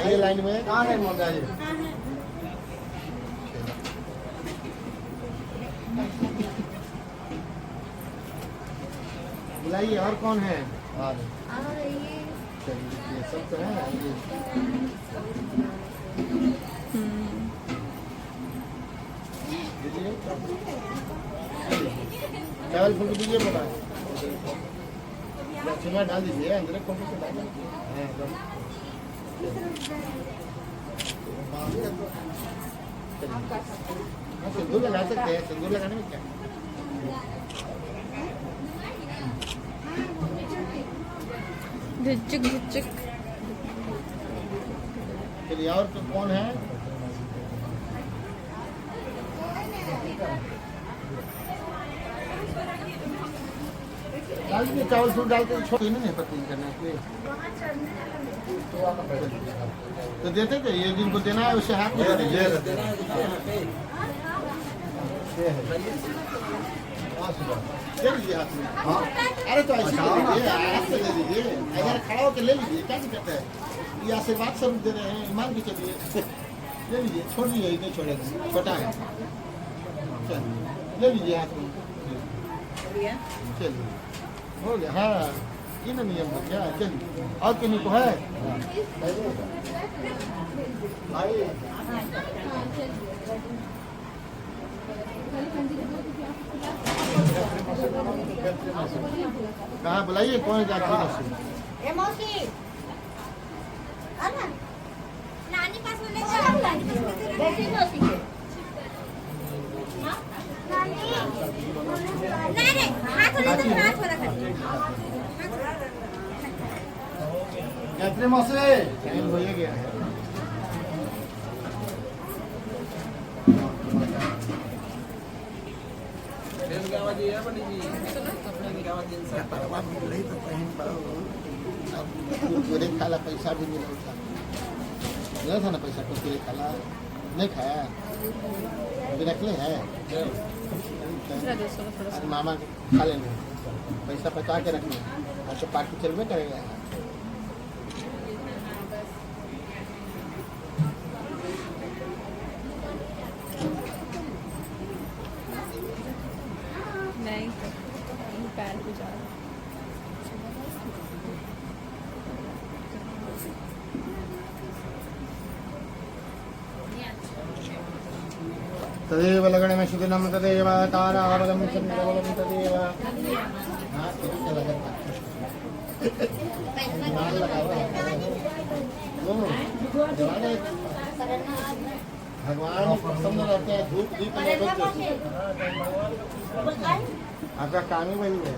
आइए लाइन में। कहाँ है मौका जी? बुलाइए, और कौन है? ये चलिए सब तो है। दीजिए चावल फूल दीजिए बोला चुना डाल दीजिए अंदर खोपड़ी से डाल सिंदूर लगा सकते हैं। सिंदूर लगाने में क्या झिझक झिझक। चलिए और तो कौन है? डाल दीजिए चावल फूल डाल के छोड़ नहीं है पत्ती करने के लिए तो देते थे। ये जिनको देना है उसे हाथ में दे दीजिए। दे लीजिए हाथ में। हाँ अरे तो ऐसे दे दीजिए, हाथ से दे दीजिए। अगर खड़ा होकर ले लीजिए, क्या दिक्कत है? ये आशीर्वाद स्वरूप दे रहे हैं, मान के चलिए। ले लीजिए, छोड़ लीजिए, नहीं छोड़ेगा, छोटा है। चलिए ले लीजिए हाथ में। चलिए हो गया। हाँ ये ना नियम है क्या? चलिए और किन्हीं को है? कहाँ बुलाइए, कौन जाती है? मौसी नानी पास में ले जाओ। बेटी मौसी के नहीं हाथ वाला तो हाथ वाला कर। गायत्री मौसी टाइम हो गया है। कुरकुरे खाला पैसा भी मिला था। मिला था ना पैसा? कुरकुरे खाला नहीं खाया? अभी रख ले है अरे मामा खा लेना, पैसा बचा के रखना। अच्छा पार्टी चलवे करेगा। नहीं पैर पे जा तदेव लगने में शुद्ध नम तदेव तारावलम चंद्रवलम तदेव। हाँ भगवान प्रसन्न रहते हैं। धूप दीप आपका काम ही वही है।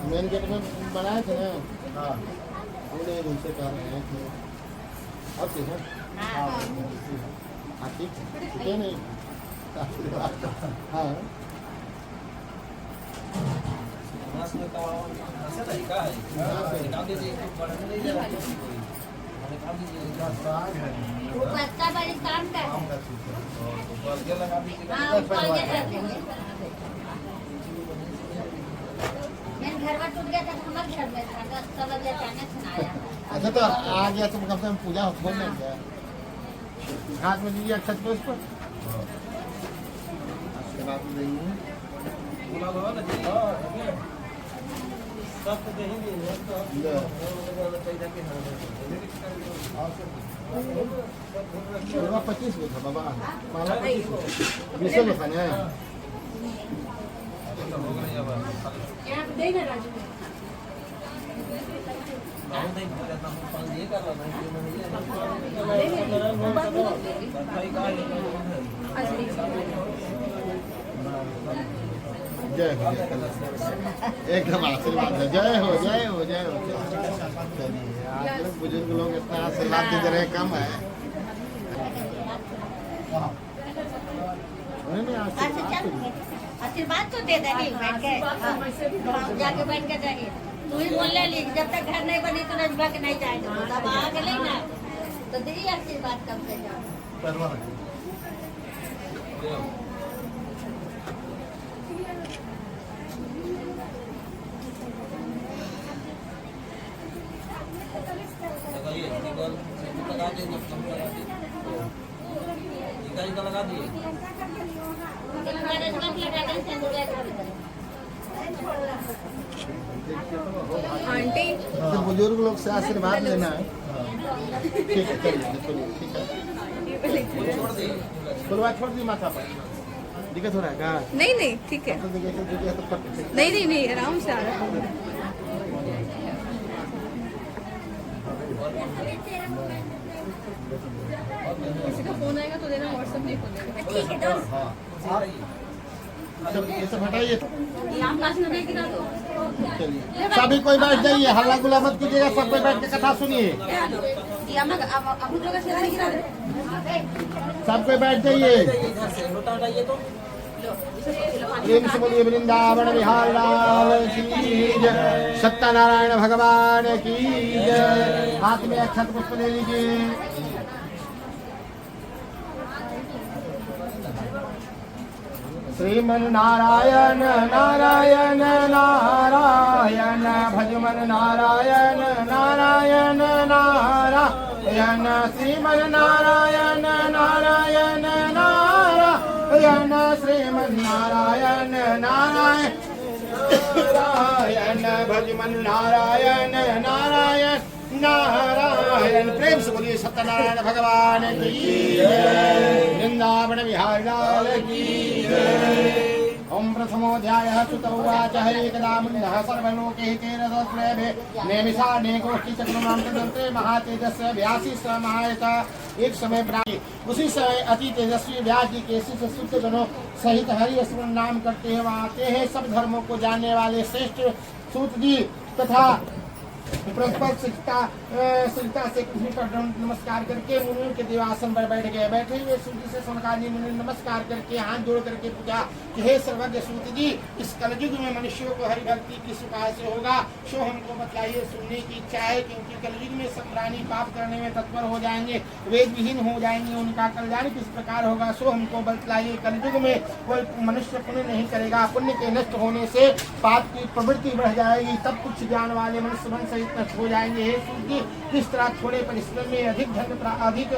मेन गेट में बनाए थे ना। हाँ उन्हें उनसे कह रहे हैं कि और ठीक है। हाँ ठीक है नहीं। हाँ बच्चा बड़ी काम कर घर में टूट गया था हमारे घर में सब अचानक सुनाया। अच्छा तो आ गया तो कम से कम पूजा हो नहीं गया। हाथ में दीजिए अक्षत को उस पर आशीर्वाद देंगे। बाबा 25 को था बाबा, माला 25 को 20 को था ना। जय हो एकदम आशीर्वाद है। जय हो जय हो जय हो। चलिए आप लोग बुजुर्ग लोग इतना आशीर्वाद दे रहे हैं, कम है। आशीर्वाद तो दे देंगे बैठ के जाके बैठ के जाइए। तू ही बोल ले जब तक घर नहीं बनी तो नजबा के नहीं जाएगा। तो तब आ गए ना तो दीदी आशीर्वाद कब से जाओ। Kalau iya, tinggal लगा दिए आंटी तो बुजुर्ग लोग से आशीर्वाद लेना है। ठीक है, चलिए चलिए, ठीक है। छोड़ दी फुलवा छोड़ दी माथा पर, दिक्कत हो रहा है क्या? नहीं नहीं ठीक है, तो देखिए तो फट- नहीं नहीं नहीं आराम से आ रहा है। किसी का फोन आएगा तो देना, व्हाट्सएप नहीं खोलेगा। ठीक है दोस्त, ये सब हटाइए। ये आम गाछ में नहीं गिरा दो। चलिए सभी कोई बैठ जाइए, हल्ला गुल्ला मत कीजिएगा, सब कोई बैठ के कथा सुनिए। ये आम अमरूद का छिलका नहीं गिरा दे। सब कोई बैठ जाइए। इधर से लोटा हटाइए तो प्रेम से बोलिए वृंदावन बिहार लाल की जय, सत्यनारायण भगवान की जय। हाथ में अक्षत पुष्प ले लीजिए। श्रीमन नारायण नारायण नारायण, भजमन नारायण नारायण नारायण, श्रीमन नारायण नारायण नारायण, श्रीमन नारायण नारायण नारायण, भजमन नारायण नारायण नारायण। प्रेम से बोलिए सत्यनारायण भगवान की जय, वृंदावन बिहार लाल की जय। ओम प्रथमोऽध्यायः सुत उवाच एकदा मुनिः सर्वलोके हितेरसस्वभे नेमिषाढ्ये गोष्ठीचक्रमां तदन्ते महातेजस्य व्यासी स महायतः। एक समय प्राप्त उसी समय अति तेजस्वी व्यास जी के शिष्य शुद्ध जनों सहित हरि स्मरण नाम करते हुए आते हैं। सब धर्मों को जानने वाले श्रेष्ठ सूत जी तथा परस्पर सिकता से पृथ्वी पर नमस्कार करके मुनियों के देवासन पर बैठ गए। बैठे हुए सूत से सनकादि मुनि नमस्कार करके हाथ जोड़ करके पूछा कि हे सर्वज्ञ सूत जी, इस कलयुग में मनुष्यों को हरि भक्ति किस उपाय से होगा, सो हमको बताइए। सुनने की इच्छा है, क्योंकि कलयुग में सब प्राणी पाप करने में तत्पर हो जाएंगे, वेद विहीन हो जाएंगे, उनका कल्याण किस प्रकार होगा, सो हमको बतलाइए। कलयुग में कोई मनुष्य पुण्य नहीं करेगा, पुण्य के नष्ट होने से पाप की प्रवृत्ति बढ़ जाएगी, तब कुछ ज्ञान वाले मनुष्य मन सहित नष्ट हो जाएंगे। हे सूत जी, किस तरह थोड़े परिश्रम में अधिक अधिक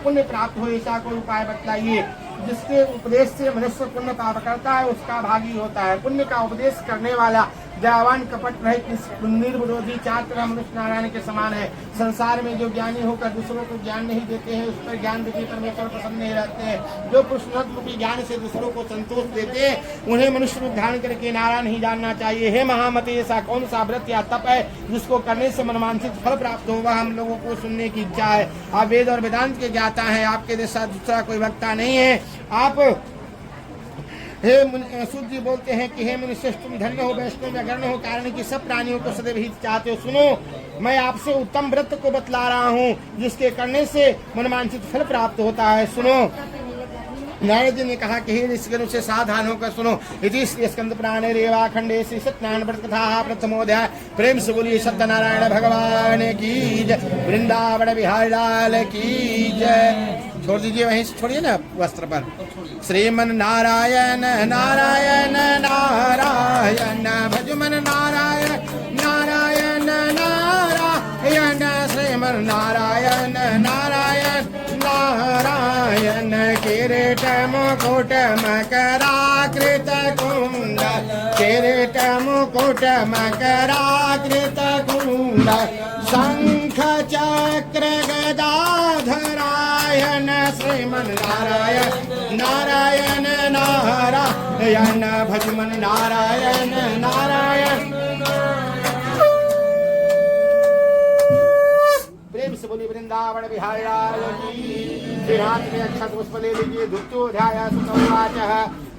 पुण्य प्राप्त हो, ऐसा कोई उपाय बतलाइए। जिसके उपदेश से मनुष्य पुण्य प्राप्त करता है उसका भागी होता है। पुण्य का उपदेश करने वाला दयावान कपट रहित निर्विरोधी चात्र मनुष्य नारायण के समान है। संसार में जो ज्ञानी होकर दूसरों को ज्ञान नहीं देते हैं, उस पर ज्ञान देते परमेश्वर प्रसन्न नहीं रहते हैं। जो पुरुषोत्तम ज्ञान से दूसरों को संतोष देते हैं, उन्हें मनुष्य रूप धारण करके नारायण ही जानना चाहिए। हे महामते, ऐसा कौन सा व्रत या तप है जिसको करने से मनवांछित फल प्राप्त होगा, हम लोगों को सुनने की इच्छा है। आप वेद और वेदांत के ज्ञाता हैं, आपके जैसा दूसरा कोई वक्ता नहीं है। आप हे सूत जी बोलते हैं कि हे मुनि श्रेष्ठ, तुम धन्य हो, वैष्णव अग्रण्य हो, कारण कि सब प्राणियों को सदैव हित चाहते हो। सुनो, मैं आपसे उत्तम व्रत को बतला रहा हूँ, जिसके करने से मनवांछित फल प्राप्त होता है। सुनो। नारद जी ने कहा कि हे ऋषिगण, से सावधान होकर सुनो। इति स्कंद पुराणे रेवा खंडे श्री सत्यनारायण व्रत कथा प्रथमोऽध्याय। प्रेम से बोलिए सत्यनारायण भगवान की जय, वृंदावन बिहार लाल की जय। छोड़ दीजिए, वहीं से छोड़िए ना वस्त्र पर। श्रीमन नारायण नारायण नारायण, भजमन नारायण नारायण नारायण, श्रीमन नारायण नारायण नारायण। किरीट मुकुट मकराकृत कुंडल, किरीट मुकुट मकराकृत कुंडल, शंख चक्र गदाधरायण, श्रीमन नारायण नारायण नारायण, भजमन नारायण नारायण। प्रेम से बोली वृंदावन बिहार लाल की। हाथ में अक्षत पुष्प ले लीजिए। द्वितीयोऽध्यायः सुतोवाच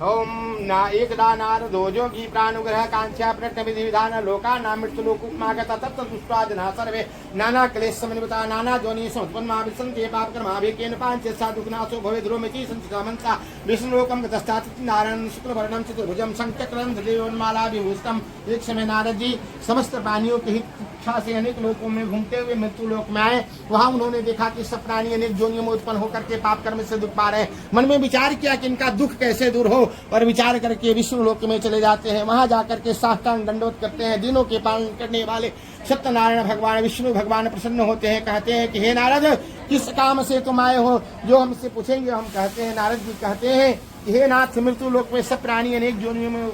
ओम ना एकदा नारदो जोगी प्राणुग्रह कांक्षा प्रश्न विधि विधान लोकानां मृत्युलोकोपमागता तत्र दृष्ट्वा जनाः सर्वे नाना क्लेश समन्विता नाना जोनिषु उत्पन्ना विसन्ते पापकर्माभिकेन पाञ्चेत् साधुनाशो भवेत् ध्रुवमिति संचितमन्ता विष्णुलोकं गतस्तात् नारायण शुक्लवर्णं चतुर्भुजं शङ्खचक्रं धृतियोन्माला विभूषितम्। एक समय नारद जी समस्त प्राणियों के हित इच्छा से अनेक लोकों में घूमते हुए मृत्यु लोक में आए। वहां उन्होंने देखा कि सब प्राणी अनेक जोनियों में उत्पन्न होकर के पाप कर्म से दुख पा रहे हैं। मन में विचार किया कि इनका दुख कैसे दूर हो, और विचार करके विष्णु लोक में चले जाते हैं। वहां जाकर के साष्टांग दंडवत करते हैं। दिनों के पालन करने वाले सत्यनारायण भगवान विष्णु भगवान प्रसन्न होते हैं। कहते हैं कि हे नारद, किस काम से तुम आए हो, जो हमसे पूछेंगे हम कहते हैं। नारद जी कहते हैं कि हे नाथ, मृत्यु लोक में सब प्राणी अनेक जोनियों में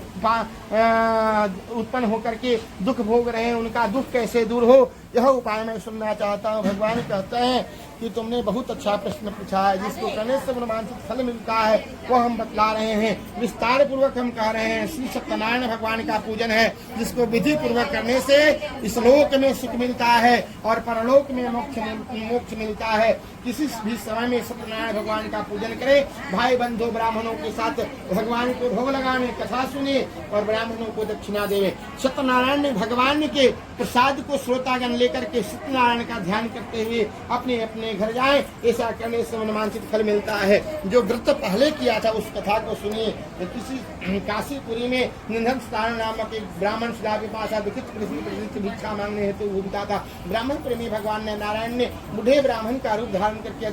उत्पन्न होकर के दुख भोग रहे हैं, उनका दुख कैसे दूर हो, यह उपाय मैं सुनना चाहता हूँ। भगवान कहते हैं कि तुमने बहुत अच्छा प्रश्न पूछा है, जिसको करने से मनोवांछित फल मिलता है वो हम बतला रहे हैं। विस्तार पूर्वक हम कह रहे हैं। श्री सत्यनारायण भगवान का पूजन है, जिसको विधि पूर्वक करने से इस लोक में सुख मिलता है और परलोक में मोक्ष मिलता है। किसी भी समय में सत्यनारायण भगवान का पूजन करें। भाई बंधु ब्राह्मणों के साथ भगवान को भोग लगाने, कथा सुने और ब्राह्मणों को दक्षिणा देवे। सत्यनारायण ने भगवान के प्रसाद को श्रोतागण लेकर के सत्यनारायण का ध्यान करते हुए अपने अपने घर जाएं। ऐसा करने से मनोवांछित फल मिलता है। जो व्रत पहले किया था उस कथा को सुनिए। तो किसी काशीपुरी में निधन नामक एक ब्राह्मण शिला के पास भिक्षा मांगने हेतु घूमता था। ब्राह्मण प्रेमी भगवान ने नारायण ने बूढ़े ब्राह्मण का रूप धारण करके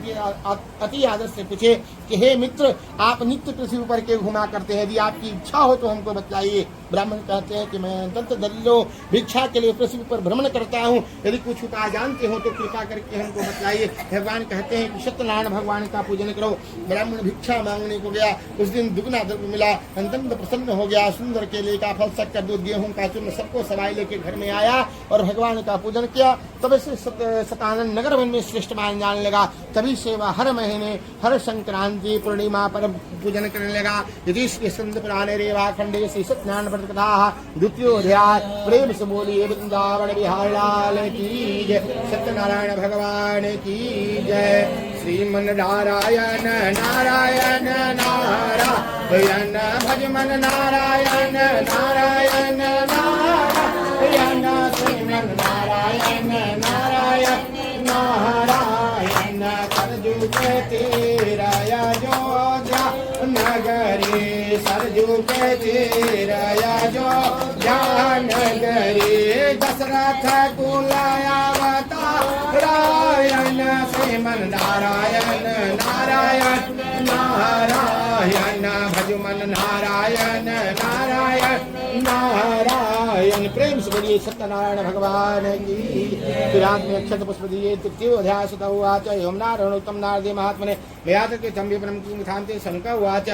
अति आदर से पूछे कि हे मित्र, आप नित्य पृथ्वी पर के घुमा करते हैं, यदि आपकी इच्छा हो तो हमको बतलाइए। ब्राह्मण कहते हैं कि मैं अत्यंत दरिद्र भिक्षा के लिए पृथ्वी पर भ्रमण करता हूँ, यदि कुछ उपाय जानते हो तो कृपा करके हमको बतलाइए। भगवान कहते हैं कि सत्यनारायण भगवान का पूजन करो। ब्राह्मण भिक्षा मांगने को गया, उस दिन दुगना द्रव्य मिला, अत्यंत प्रसन्न हो गया। सुंदर केले का फल, शक्कर, दूध, गेहूं का चूर्ण सबको सवाई लेके घर में आया और भगवान का पूजन किया। तब से सतानंद नगर वन में श्रेष्ठ मान जाने लगा। तभी से वह हर महीने हर संक्रांति पूर्णिमा पर पूजन करने लगा। यदीश के संत पुराने रेवा खंडे श्री सत्यनारायण व्रत कथा द्वितीयोध्याय। प्रेम से बोलिए वृंदावन बिहार लाल की जय, सत्यनारायण भगवान की जय। श्रीमन नारायण नारायण नारायण भजमन नारायण नारायण नारायण श्रीमन नारायण नारायण नारायण सरजू के तेरा अयोध्या नगरी, सरजू के तेरा अयोध्या नगरी। दशरथ कुलायावता रायण श्रीमन नारायण नारायण नारायण भजमन नारायण नारायण नारायण। प्रेम से बोलिए सत्यनारायण भगवान की। विराट में अक्षत पुष्प दिए। तृतीयोध्याय सुत उवाच एवं नारायणोत्तम नारदे महात्मने व्यात के तंबे परम की मिथांते शंकर उवाच।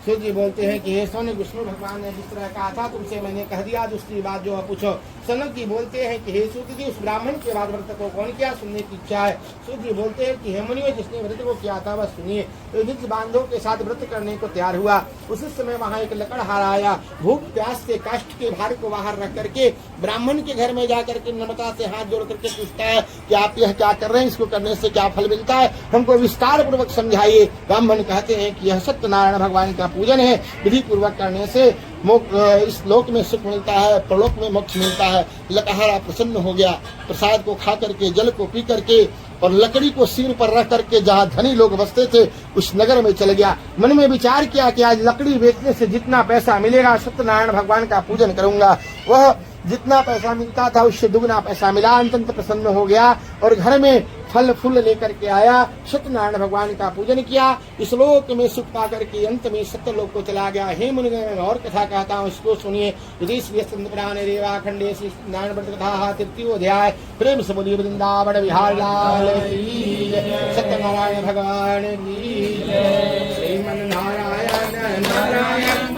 सूर्य जी बोलते हैं कि हे सोने, विष्णु भगवान ने जिस तरह कहा था तुमसे मैंने कह दिया, दूसरी बात जो आप पूछो। सनक जी बोलते हैं कि हे सूर्य जी, उस ब्राह्मण के बाद व्रत को कौन किया, सुनने की इच्छा है। सूर्य जी बोलते हैं कि हे मुनियों, जिसने व्रत को किया था वह सुनिए। तो निज बांधों के साथ व्रत करने को तैयार हुआ। उसी समय वहाँ एक लकड़हारा आया। भूख प्यास से काष्ठ के भार को बाहर रख करके ब्राह्मण के घर में जाकर के नम्रता से हाथ जोड़ करके पूछता है कि आप यह क्या कर रहे हैं, इसको करने से क्या फल मिलता है, हमको विस्तार पूर्वक समझाइए। ब्राह्मण कहते हैं कि यह सत्यनारायण भगवान का पूजन है, विधि पूर्वक करने से इस लोक में सुख मिलता है, परलोक में मोक्ष मिलता है। लकड़हारा प्रसन्न हो गया। प्रसाद को खा करके, जल को पी करके और लकड़ी को सिर पर रख करके जहाँ धनी लोग बसते थे उस नगर में चले गया। मन में विचार किया कि आज लकड़ी बेचने से जितना पैसा मिलेगा सत्यनारायण भगवान का पूजन करूंगा। वह जितना पैसा मिलता था उससे दुगना पैसा मिला। अत्यंत प्रसन्न हो गया और घर में फल फूल लेकर के आया। सत्यनारायण भगवान का पूजन किया। इस लोक में सुख पा करके अंत में सत्यलोक को चला गया। हे मुनिगण, और कथा कहता हूँ, इसको सुनिए। रेवा खंडे श्री नारायण व्रत कथा तृतीयोध्याय। प्रेम से बोलिए वृंदावन बिहार लाल की जय, सत्यनारायण भगवान की जय। श्रीमन नारायण नारायण नारायण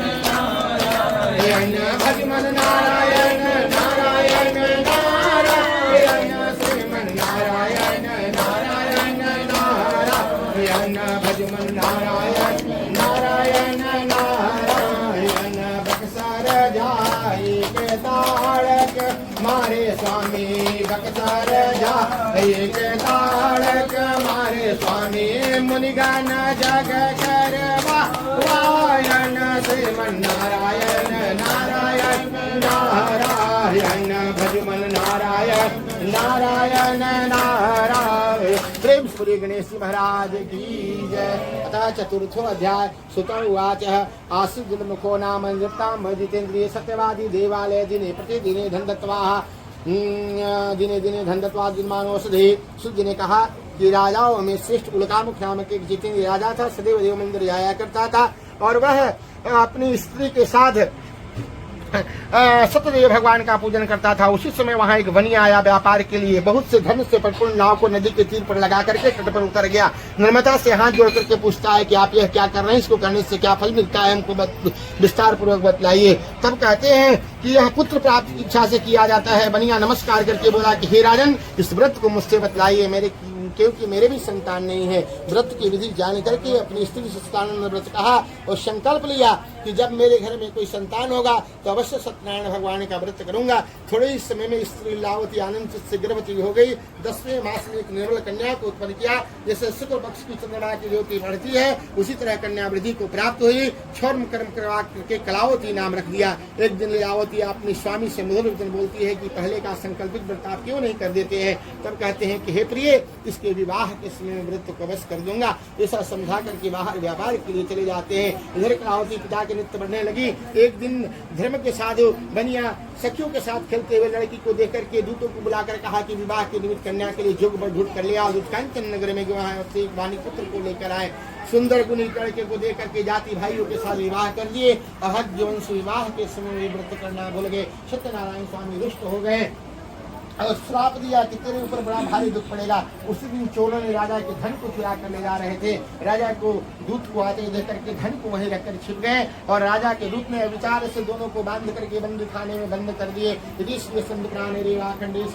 भजमन नारायण नारायण नारायण श्रीमन नारायण नारायण नारायण भजमन नारायण नारायण नारायण। बक्सर जाए के ताड़क मारे स्वामी, बक्सर जाए के ताड़क मारे स्वामी। मुनिगण जग करवा वायन श्रीमन नारायण नारायण नारायण भजमन नारायण नारायण नारायण। प्रेम सूर्य गणेश महाराज की जय। अतः चतुर्थो अध्याय। सुत उवाच आसीद् मुखो नाम नृतां जितेन्द्रिय सत्यवादी देवालय दिने प्रतिदिने धन दत्त्वा दिने दिने धनदत्वा दिनमान औषधि। सूर्य ने कहा कि राजाओं में श्रेष्ठ उल्कामुख नामक एक जितेंद्र राजा था, सदैव देव मंदिर जाया करता था और वह अपनी स्त्री के साथ सत्यदेव भगवान का पूजन करता था। उसी समय वहां एक वनी आया व्यापार के लिए, बहुत से धन से परिपूर्ण नाव को नदी के तीर पर लगा करके तट पर उतर गया। नर्मदा से हाथ जोड़ करके पूछता है कि आप यह क्या कर रहे हैं, इसको करने से क्या फल मिलता है, हमको विस्तार पूर्वक बतलाइए। तब कहते हैं कि यह पुत्र प्राप्ति की इच्छा से किया जाता है। वनिया नमस्कार करके बोला कि हे राजन, इस व्रत को मुझसे बतलाइए, मेरे क्योंकि मेरे भी संतान नहीं है। व्रत की विधि जान करके अपनी स्त्री से सत्यनारायण व्रत कहा और संकल्प लिया कि जब मेरे घर में कोई संतान होगा तो अवश्य सत्यनारायण भगवान का व्रत करूंगा। थोड़े ही समय में स्त्री लीलावती आनंद से गर्भवती हो गई। 10वें मास में एक निर्मल कन्या को उत्पन्न किया। जैसे शुक्ल पक्ष की चंद्रमा की ज्योति बढ़ती है, उसी तरह कन्या वृद्धि को प्राप्त हुई। क्षौर कर्म करवा करके कलावती नाम रख दिया। एक दिन लीलावती अपने स्वामी से मधुर वचन बोलती है कि पहले का संकल्पित व्रत आप क्यों नहीं कर देते हैं। तब कहते हैं कि हे प्रिय, इसके विवाह के समय व्रत को अवश्य कर दूंगा। ऐसा समझा करके बाहर व्यापार के लिए चले जाते हैं। इधर कलावती पिता के नित्य बढ़ने लगी। एक दिन धर्म के साधु बनिया सखियों के साथ खेलते हुए लड़की को देख करके दूतों को बुलाकर कहा कि विवाह के निमित्त कन्या के लिए जोग बढ़ कर ले आओ। कांचन नगर में गए वाणी पुत्र को लेकर आए। सुंदर गुणी लड़के को देख करके जाति भाइयों के साथ विवाह कर दिए। अहद वंश विवाह के समय व्रत करना भूल गए। सत्यनारायण स्वामी रुष्ट हो गए और श्राप दिया कि तेरे ऊपर बड़ा भारी दुख पड़ेगा। उसी दिन चोरों ने राजा के धन को चुरा कर ले जा रहे थे। राजा को दूत को आते देख करके धन को वहीं रखकर छिप गए और राजा के दूत ने विचार से दोनों को बांध करके बंदी खाने में बंद कर दिए।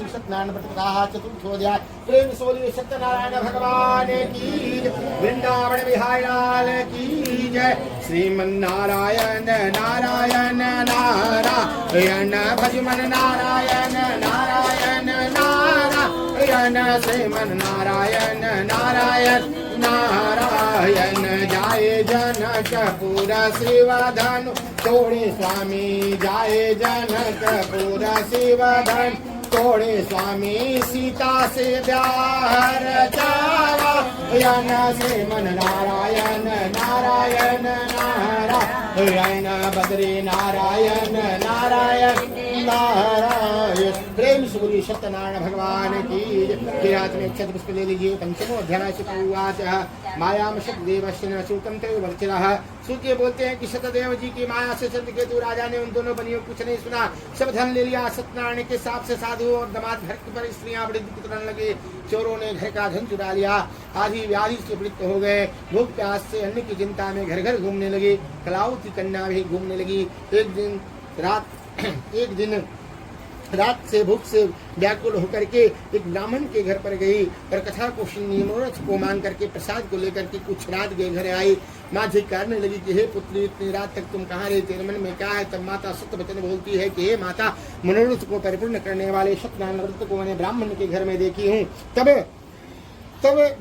सत्यनारायण व्रत कहा चतुर्थ हो जाए। प्रेम से बोलिए सत्यनारायण भगवान की, वृंदावन बिहारी लाल की जय। श्रीमन्नारायण नारायण नारायण भजमन नारायण नारायण नारायण श्रीमन नारायण नारायण नारायण। जाए जनकपुर श्रीवधन तोड़े स्वामी, जाए जनकपुर शिवधन तोड़े स्वामी। सीता से ब्याह रचायन श्रीमन नारायण नारायण नारायण बद्री नारायण नारायण नारायण। प्रेम से बोलिए सत्यनारायण भगवान की। फिर हाथ में अक्षत पुष्प ले लीजिए। पंचमो अध्याय से उवाच मायाम सतदेवस्य न सूतंते वर्चिरः। सूर्य बोलते हैं कि सतदेव जी की माया से चंद्रकेतु राजा ने उन दोनों बनियों कुछ नहीं सुना, सब धन ले लिया। सत्यनारायण के साथ से साधु और दमाद घर पर स्त्रियां बड़ी कुतरने लगे। चोरों ने घर का धन चुरा लिया। आधी व्याधि से पीड़ित हो गए। भूख प्यास से अन्न की चिंता में घर घर घूमने लगे। कलावती कन्या भी घूमने लगी। एक दिन रात से भूख से व्याकुल होकर के एक ब्राह्मण के घर पर गई और कथा को सुनी। मनोरथ को मांग करके प्रसाद को लेकर के कुछ रात के घर आई। माँ झिकारने लगी कि हे पुत्री, इतनी रात तक तुम कहाँ रही, तेरे मन में क्या है। तब माता सत्य वचन बोलती है कि हे माता, मनोरथ को परिपूर्ण करने वाले सत्यनारायण व्रत को मैंने ब्राह्मण के घर में देखी हूँ। तब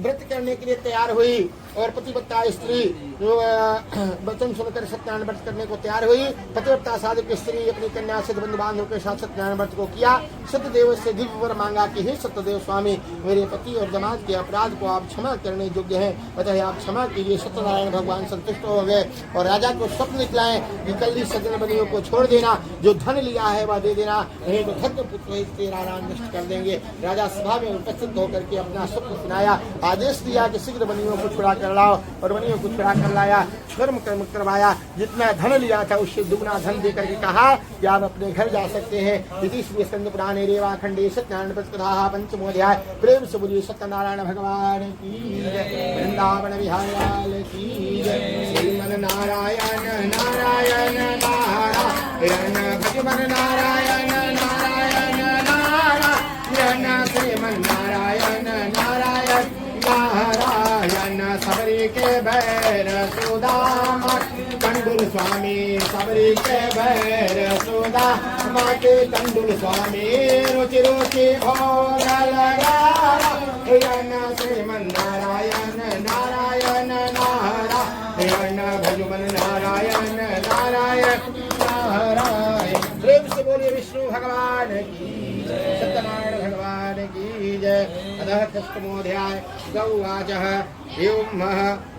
व्रत करने के लिए तैयार हुई और पतिव्रता स्त्री वचन सुनकर सत्यनारायण व्रत करने को तैयार हुई। पतिव्रता साधु की स्त्री अपनी कन्या से बंधु बांधव के साथ सत्यनारायण व्रत को किया। सत्यदेव से दिव्य वर मांगा कि हे सत्यदेव स्वामी, मेरे पति और दामाद के अपराध को आप क्षमा करने योग्य हैं, अतः आप क्षमा कीजिए। सत्यनारायण भगवान संतुष्ट हो गए और राजा को स्वप्न दिखलाए कि कल ही सज्जन बनियों को छोड़ देना, जो धन लिया है वह दे देना, नहीं तो धर्म पुत्र तेरा राम नष्ट कर देंगे। राजा सभा में उपस्थित होकर के अपना स्वप्न सुनाया। आदेश दिया कि शीघ्र बनियों को छुड़ा कर लाओ और बनियों को छुड़ा कर लाया। कर्म कर्म करवाया। जितना धन लिया था उससे दुगना धन देकर के कहा कि आप अपने घर जा सकते हैं। इति श्री स्कंद पुराणे रेवाखंडे सत्यनारायण व्रत कथा पंचमोध्याय। प्रेम से बोलिए सत्यनारायण भगवान की जय। वृंदावन बिहारी लाल की जय। श्रीमन नारायण नारायण नारायण भजमन नारायण नारायण नारायण श्रीमन नारायण नारायण नारायण। सबरी के बैर सुदामा कंडुल स्वामी, सबरी के बैर सुदामा के कंडुल स्वामी। रुचि रुचि भोग लगायन श्रीमन नारायण नारायण नारायण भजमन नारायण नारायण नारायण। प्रेम से बोलिए विष्णु भगवान की, सत्यनारायण भगवान की जय। अधः षष्ठमोऽध्याय गौवाच एवं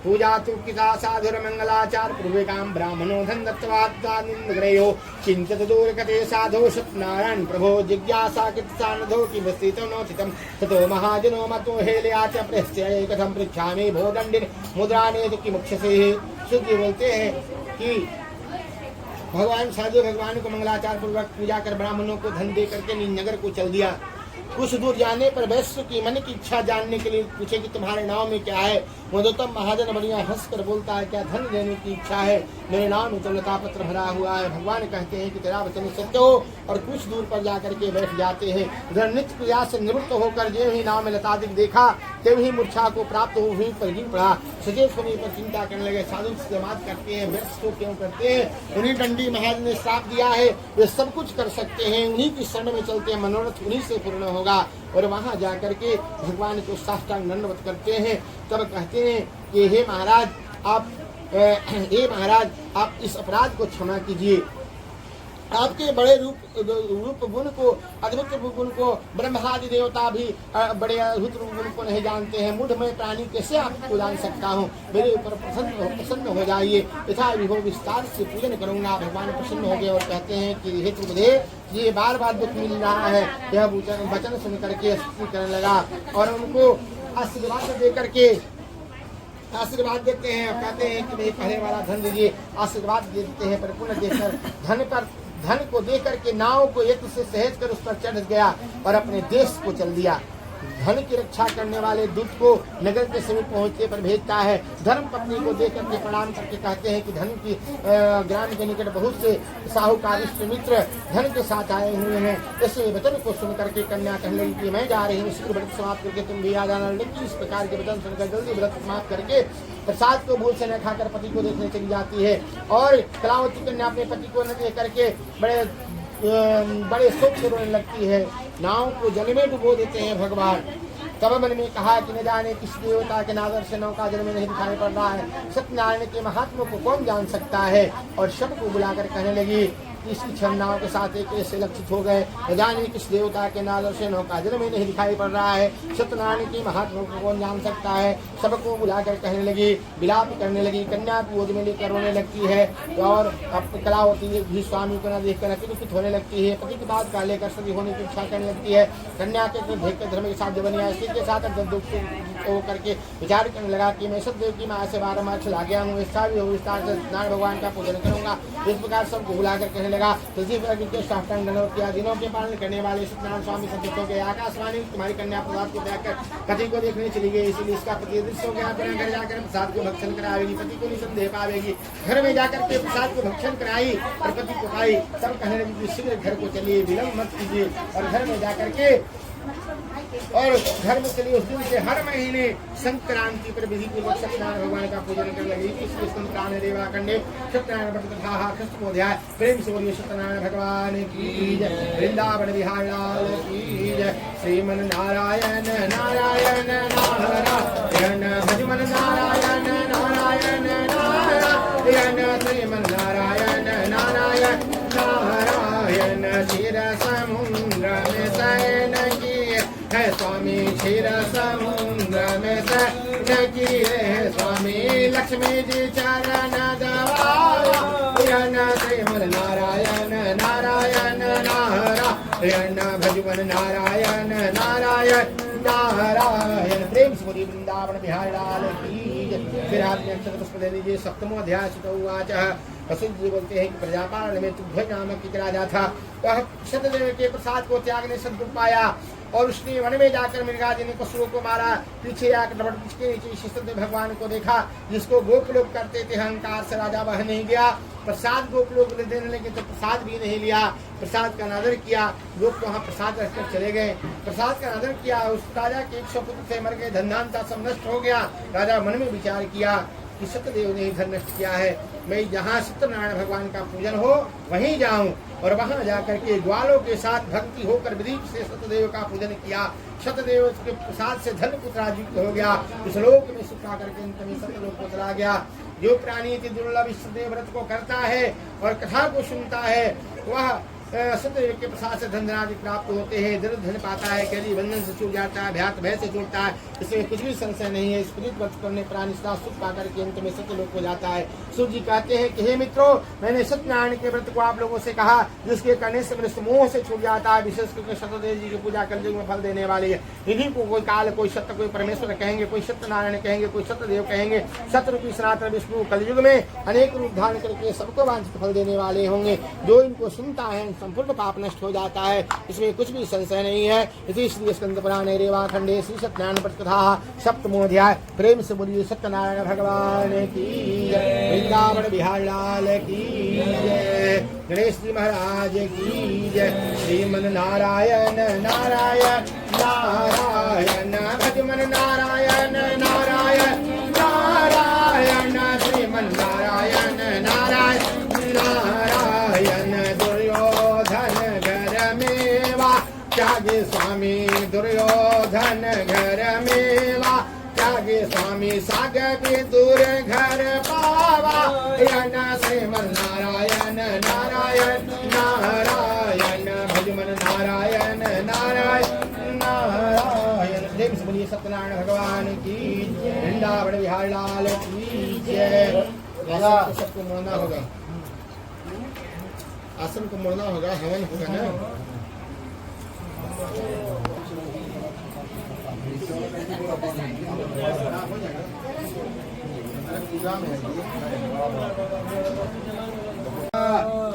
पूजा तु किता साधुर्मङ्गलाचार पूर्विकां ब्राह्मणो धन दत्तवादानिन्द्रयो चिन्तित दूरकते साधो सत्यनारायण प्रभो जिज्ञासा कृतसानधो किमस्तितो नोचितं ततो महाजनो मतो हेलया च प्रश्चये कथं पृच्छामि भो दण्डिन मुद्राने किमुक्षसे। शुद्धि बोलते हैं कि भगवान साधु भगवान को मंगलाचार पूर्वक पूजा कर ब्राह्मणों को धन दे करके नगर को चल दिया। कुछ दूर जाने पर वैश्य की मन की इच्छा जानने के लिए पूछे कि तुम्हारे नाव में क्या है। मधुतम महाजन बढ़िया हंस कर बोलता है क्या धन देने की इच्छा है, मेरे नाम में तो लता पत्र भरा हुआ है। भगवान कहते हैं कि तेरा वचन सत्य हो और कुछ दूर पर जाकर के बैठ जाते हैं। उधर नित्य क्रिया से निवृत्त होकर जो ही नाव में लतादिक देखा तब ही मूर्छा को प्राप्त हो हुई पर गिर पड़ा। सचेत होने पर चिंता करने लगे साधु से बात करते हैं व्यर्थ को क्यों करते हैं। उन्हीं दंडी महाराज ने श्राप दिया है, वे सब कुछ कर सकते हैं, उन्हीं की शरण में चलते हैं, मनोरथ उन्हीं से पूर्ण होगा। और वहां जाकर के भगवान को साष्टांग दंडवत करते हैं। तब कहते हैं कि हे महाराज आप इस अपराध को क्षमा कीजिए। आपके बड़े रूप गुण को अद्भुत गुण को ब्रह्मादि देवता भी बड़े अद्भुत गुण को नहीं जानते हैं। मूढ़ में प्राणी कैसे आपको जान सकता हूँ, मेरे ऊपर प्रसन्न हो जाइए, यथा विभो विस्तार से पूजन करूंगा। भगवान प्रसन्न हो गए और कहते हैं कि हे ध्रुवदेव ये बार बार दुख मिल रहा है। यह वचन सुन करके स्तुति करने लगा और उनको आशीर्वाद दे करके आशीर्वाद देते हैं और कहते हैं कि मेरे पहले वाला धन दीजिए। आशीर्वाद देते हैं परिपूर्ण देकर धन को देकर के नाव को एक से सहेज कर उस पर चढ़ गया और अपने देश को चल दिया। धन की रक्षा करने वाले दूत को नगर के समीप पहुंचने पर भेजता है। धर्म पत्नी को देकर के प्रणाम करके कहते हैं कि धन की ग्राम के निकट बहुत से साहूकार मित्र धन के साथ आए हुए हैं। इसलिए वचन को सुन करके कन्या कहने लगी कि मैं जा रही हूँ, शीघ्र व्रत समाप्त करके तुम भी आ जाना। लेकिन इस प्रकार के वचन सुनकर जल्दी व्रत समाप्त करके प्रसाद को भूल से न खाकर पति को देखने चली जाती है। और कलावती कन्या अपने पति को न देख करके बड़े शोक से रोने लगती है। नाव को जल में डुबो देते हैं भगवान। तब मन में कहा कि न जाने किस देवता के नादर से नौका जल में नहीं दिखाई पड़ रहा है, सत्यनारायण के महात्मा को कौन जान सकता है। और सबको बुलाकर कहने लगी इसकी छन्नाओं के साथ एक ऐसे लक्षित हो गए, न जाने किस देवता के नादर से नौका जल में नहीं दिखाई पड़ रहा है, सत्यनारायण के महात्मा को कौन जान सकता है। सबको बुलाकर कहने लगी, विलाप करने लगी, कन्या को गोद में लेकर रोने लगती है और अब कलावती भी स्वामी को न देखकर अतिरिक्त होने लगती है। पति की बात का लेकर सदी होने की इच्छा करने लगती है। कन्या के देख धर्म के साथ बनिया इसी के साथ दुख करके विचार करने लगा कि मैं सतदेव की माँ से बारम्बार चला गया हूँ, इच्छा भी हो विस्तार से नारायण भगवान का पूजन करूंगा। इस प्रकार सबको बुलाकर कहने लगा तुलसी के साष्टांग दंडवत किया। दिनों के पालन करने वाले सत्यनारायण स्वामी संतुष्ट हो गए। आकाशवाणी तुम्हारी कन्या प्रसाद को देखकर पति को देखने चली गई, इसलिए इसका पति दृश्य हो गया। अपने घर जाकर प्रसाद को भक्षण कराएगी, पति को निसंदेह पावेगी। घर में जाकर के प्रसाद को भक्षण कराई और पति को खाई। तब कहने लगी शीघ्र घर को चलिए, विलम्ब मत कीजिए। और घर में जाकर के और घर में चलिए। उस दिन से हर महीने संक्रांति पर विधि पूर्वक सत्यनारायण भगवान का पूजन करने लगी। इसलिए संक्रांति देवाखंडे सत्यनारायण व्रत कथा षष्ठमोध्याय। प्रेम से बोलिए सत्यनारायण भगवान की जय, वृंदावन बिहार लाल की जय। श्रीमन नारायण नारायण नारायण भजमन नारायण नारायण नारायण श्रीमन नारायण नारायण नारायण। क्षीर समुद्र में शयन है स्वामी, क्षीर समुद्र में शयन किए है स्वामी। लक्ष्मी जी चरण दबाया श्रीमन नारायण नारायण नारायण भजवन नारायण नारायण नारायण। प्रेम से बोलिए वृंदावन बिहार लाल की जय। फिर आपने अक्षर पुष्प दे दीजिए। सप्तमो अध्याय उवाच। वसुदेव जी बोलते हैं कि प्रजापाल में तुभ्य नामक एक राजा था, वह सत्यदेव के प्रसाद को त्यागने सद्गुण पाया और उसने वन में जाकर मृगाजी ने पशुओं को मारा। पीछे आकर वृक्ष के नीचे सत्यदेव भगवान को देखा, जिसको गोप लोग करते थे। अहंकार से राजा वह नहीं गया। प्रसाद गोप लोग देने लगे तो प्रसाद भी नहीं लिया। प्रसाद का अनादर किया। लोग तो वहाँ प्रसाद रखकर चले गए। प्रसाद का अनादर किया। उस राजा के 100 पुत्र थे, मर गए, धनधान्यता सब नष्ट हो गया। राजा मन में विचार किया कि सत्यदेव ने धन नष्ट किया है, मैं जहाँ सत्यनारायण भगवान का पूजन हो वहीं जाऊं। और वहां जाकर के ग्वालों के साथ भक्ति होकर विधि से सत्यदेव का पूजन किया। सत्यदेव के प्रसाद से धन पुत्रायुक्त हो गया। इस लोक में सुख आकर के अंत में सत्यलोक को चला गया। जो प्राणी दुर्लभ सत्यदेव व्रत को करता है और कथा को सुनता है, वह सत्यदेव के प्रसाद से धन धनादि प्राप्त होते हैं, दृढ़ धन पाता है, कैदी बंधन से छूट जाता है, भयात भय से छूटता है, इसमें कुछ भी संशय नहीं है। इस पुनीत व्रत करने प्राणी सुख पाकर के अंत में सत्यलोक हो जाता है। सूर्य जी कहते हैं कि हे मित्रों, मैंने सत्यनारायण के व्रत को आप लोगों से कहा, जिसके करने से मनुष्य मोह से छूट जाता है, विशेष करके सत्यदेव जी की पूजा कलयुग में फल देने वाली है। इन्हीं को कोई काल, कोई सत्य, कोई परमेश्वर कहेंगे, कोई सत्यनारायण कहेंगे, कोई सत्यदेव कहेंगे। सत्य रूपी सनातन विष्णु कलयुग में अनेक रूप धारण करके सबको वांछित फल देने वाले होंगे। जो इनको सुनता है संपूर्ण पाप नष्ट हो जाता है, इसमें कुछ भी संशय नहीं है। इसी श्री स्कंद पुराणे रेवा खंडे श्री सत्यनारायण व्रत कथा सप्तमोध्याय। प्रेम से बोलिए सत्यनारायण भगवान की जय, वृंदावन बिहार लाल की जय, गणेश जी महाराज की जय। श्रीमन नारायण नारायण नारायण भजमन नारायण नारायण नारायण, श्रीमन नारायण नारायण नारायण। दुर्योधन घर में वा त्यागे स्वामी, दुर्योधन घर में वा त्यागे स्वामी, सागर दूर घर पावा। श्रीमन नारायण नारायण नारायण भजमन नारायण नारायण नारायण। देव से बोलिए सत्यनारायण भगवान की वृंदावन बिहार लाल की जय। सबको मोड़ना होगा, आसन को मोड़ना होगा, हवन होगा ना।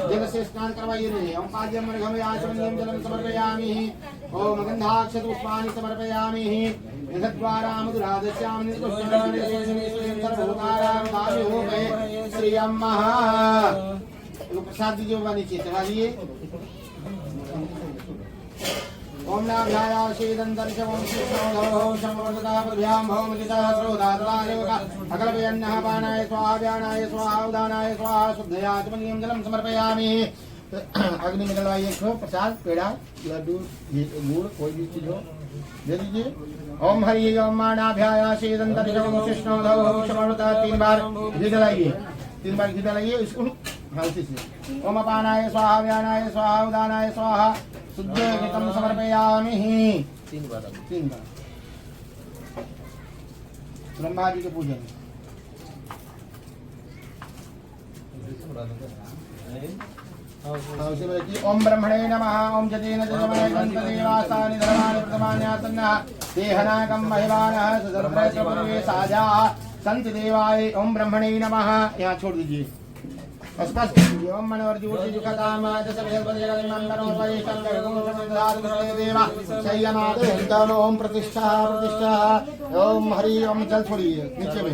जल से स्नान करवाइए रे। ओम पाद्यम मर्घमे आचमनीयं जलम समर्पयामि। ओम गंधाक्षत पुष्पाणि समर्पयामि। यद्वारा मधुरादस्याम निष्कुष्टानि देशमेश्वरं सर्वभूतानां भावे हो गए। श्री अम्मा प्रसाद दीजिए, बाबा नीचे चढ़ा दिए। ओम नाभ्याया श्रीदंतर्षवं श्रीष्णोधवं समवर्धता प्रभ्यां भवमजितः श्रोदातलायोगा अकल्पयन्नः पानाय स्वाहा व्यानाय स्वाहा उदानाय स्वाहा शुद्धया आचमनीयं जलम समर्पयामि। अग्नि में डलवाइए प्रसाद, पेड़ा, लड्डू, गुड़, कोई भी चीज हो दे दीजिए। ओम हरि ओम नाभ्याया श्रीदंतर्षवं श्रीष्णोधवं समवर्धता। 3 बार घी डलाइए, 3 बार घी डलाइए इसको हल्की से। ओम अपानाय स्वाहा व्यानाय स्वाहा उदानाय स्वाहा शुद्धं समर्पयामि। 3 बार ब्रह्मा जी के पूजन। ओम ब्रह्मणे नमः। ओम जतेन जजमय ग्रंथदेवासानि धर्माणि प्रथमान्यासन्नः देहनागं महिमानः सदर्भ्रपूर्वे साजाः संत देवाय। ओम ब्रह्मणे नमः। यहाँ छोड़ दीजिए, स्पष्ट कीजिए। ओम मनोर्जुति जुखतामा शय्यमादयन्तम्। ओम प्रतिष्ठा प्रतिष्ठा। ओम हरि ओम। जल छोड़िए नीचे में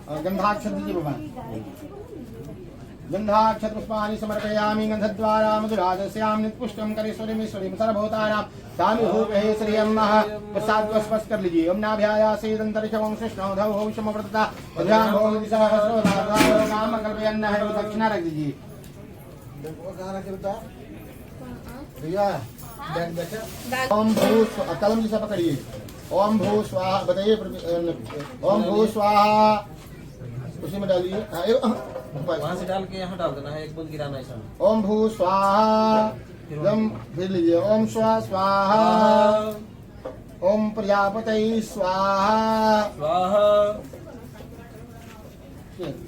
और गंधाक्षत दीजिए बाबा। गंधाक्षत पुष्पाणि समर्पयामि। गंधद्वारा मधुरादस्याम नित्पुष्टं करेश्वरीमीश्वरीं सर्वभूतानां दामिभूपहे। श्री अम्मः प्रसाद को स्पर्श कर लीजिए। ओम नाभ्याया श्रीदंतर्षवं श्रीष्णोधवं समवर्धता प्रभ्यां भवमजितः श्रोदातलायोगाम अकल्पयन्नः। दक्षिणा रख दीजिए। ओम भू कलम से पकड़िए। ओम भू स्वाहा बताइए। ओम भू स्वाहा उसी में डालिए, वहाँ से डाल के यहाँ डाल देना है, एक बूंद गिराना है इसमें। ओम भू स्वाहा एकदम फिर लीजिए। ओम स्वा स्वाहा। ओम प्रजापति स्वाहा स्वाहा।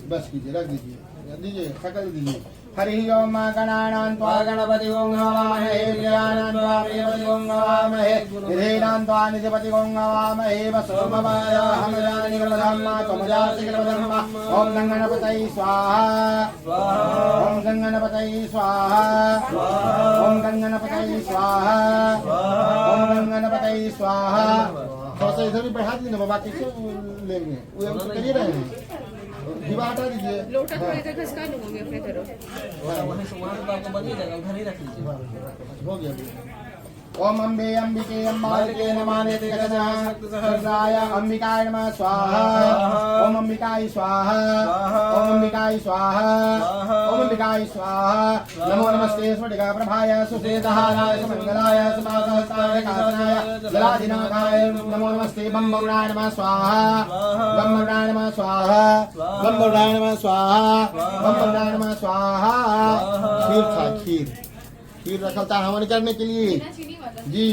बस कीजिए, रख दीजिए, सकल दीजिए। हरि ओम गणानां त्वा गणपति ओं हवामहे, ज्ञानां त्वा प्रियपति ओं हवामहे, निधीनां त्वा निधिपति ओं हवामहे। वसोमवाय हमजानि गणधम्मा त्वमजासि गणधम्मा। ओम गणपतये स्वाहा स्वाहा। ओम गणपतये स्वाहा स्वाहा। ओम गणपतये स्वाहा स्वाहा। ओम गणपतये स्वाहा। थोड़ा सा इधर भी बढ़ा दीजिए बाबा, कैसे लेंगे वो हम करिए रहे हैं। दीवा हटा दीजिए। लोटा थोड़ी देर खिसका लूंगी अपने तरफ। वहीं से वहाँ से आपको बन ही जाएगा, उधर ही रख लीजिए। हो गया। ओम अम्बे अम्बिके अम्बालिके नमानेते गजनाय अंबिकाय नमः स्वाहा। ओम अंबिकाय स्वाहा। ओम अंबिकाय स्वाहा। ओम अंबिकाय स्वाहा। नमो नमस्ते स्फटिका प्रभाय सुश्रेतहाराय सुमंगलाय सुपासहस्ताय कासनाय जलाधिनाथाय नमो नमस्ते। बम बमणाय नमः स्वाहा। बम बमणाय नमः स्वाहा। बम बमणाय नमः स्वाहा। बम बमणाय नमः स्वाहा। खीर था खीर। खीर रखा था हवन करने के लिए बिना चीनी वाला। जी।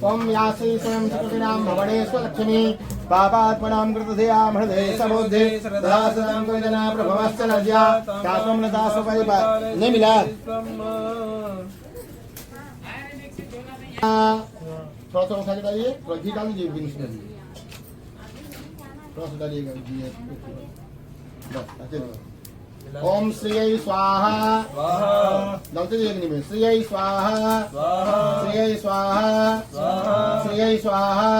ओम यासे स्वयं चतुर्नाम भवने स्वलक्ष्मी पापात्मनां कृतधया हृदय सबोधे सदासदां कोजना प्रभवश्च नज्या कात्वं न दास परिपा नहीं मिला। थोड़ा सा उठा के डालिए, थोड़ा घी डाल दीजिए, फिनिश कर दीजिए, थोड़ा सा डालिएगा घी है बस अच्छे से। ओम श्रीयै स्वाहा डालते जाइए अग्नि में। श्रीयै स्वाहा श्रीयै स्वाहा श्रीयै स्वाहा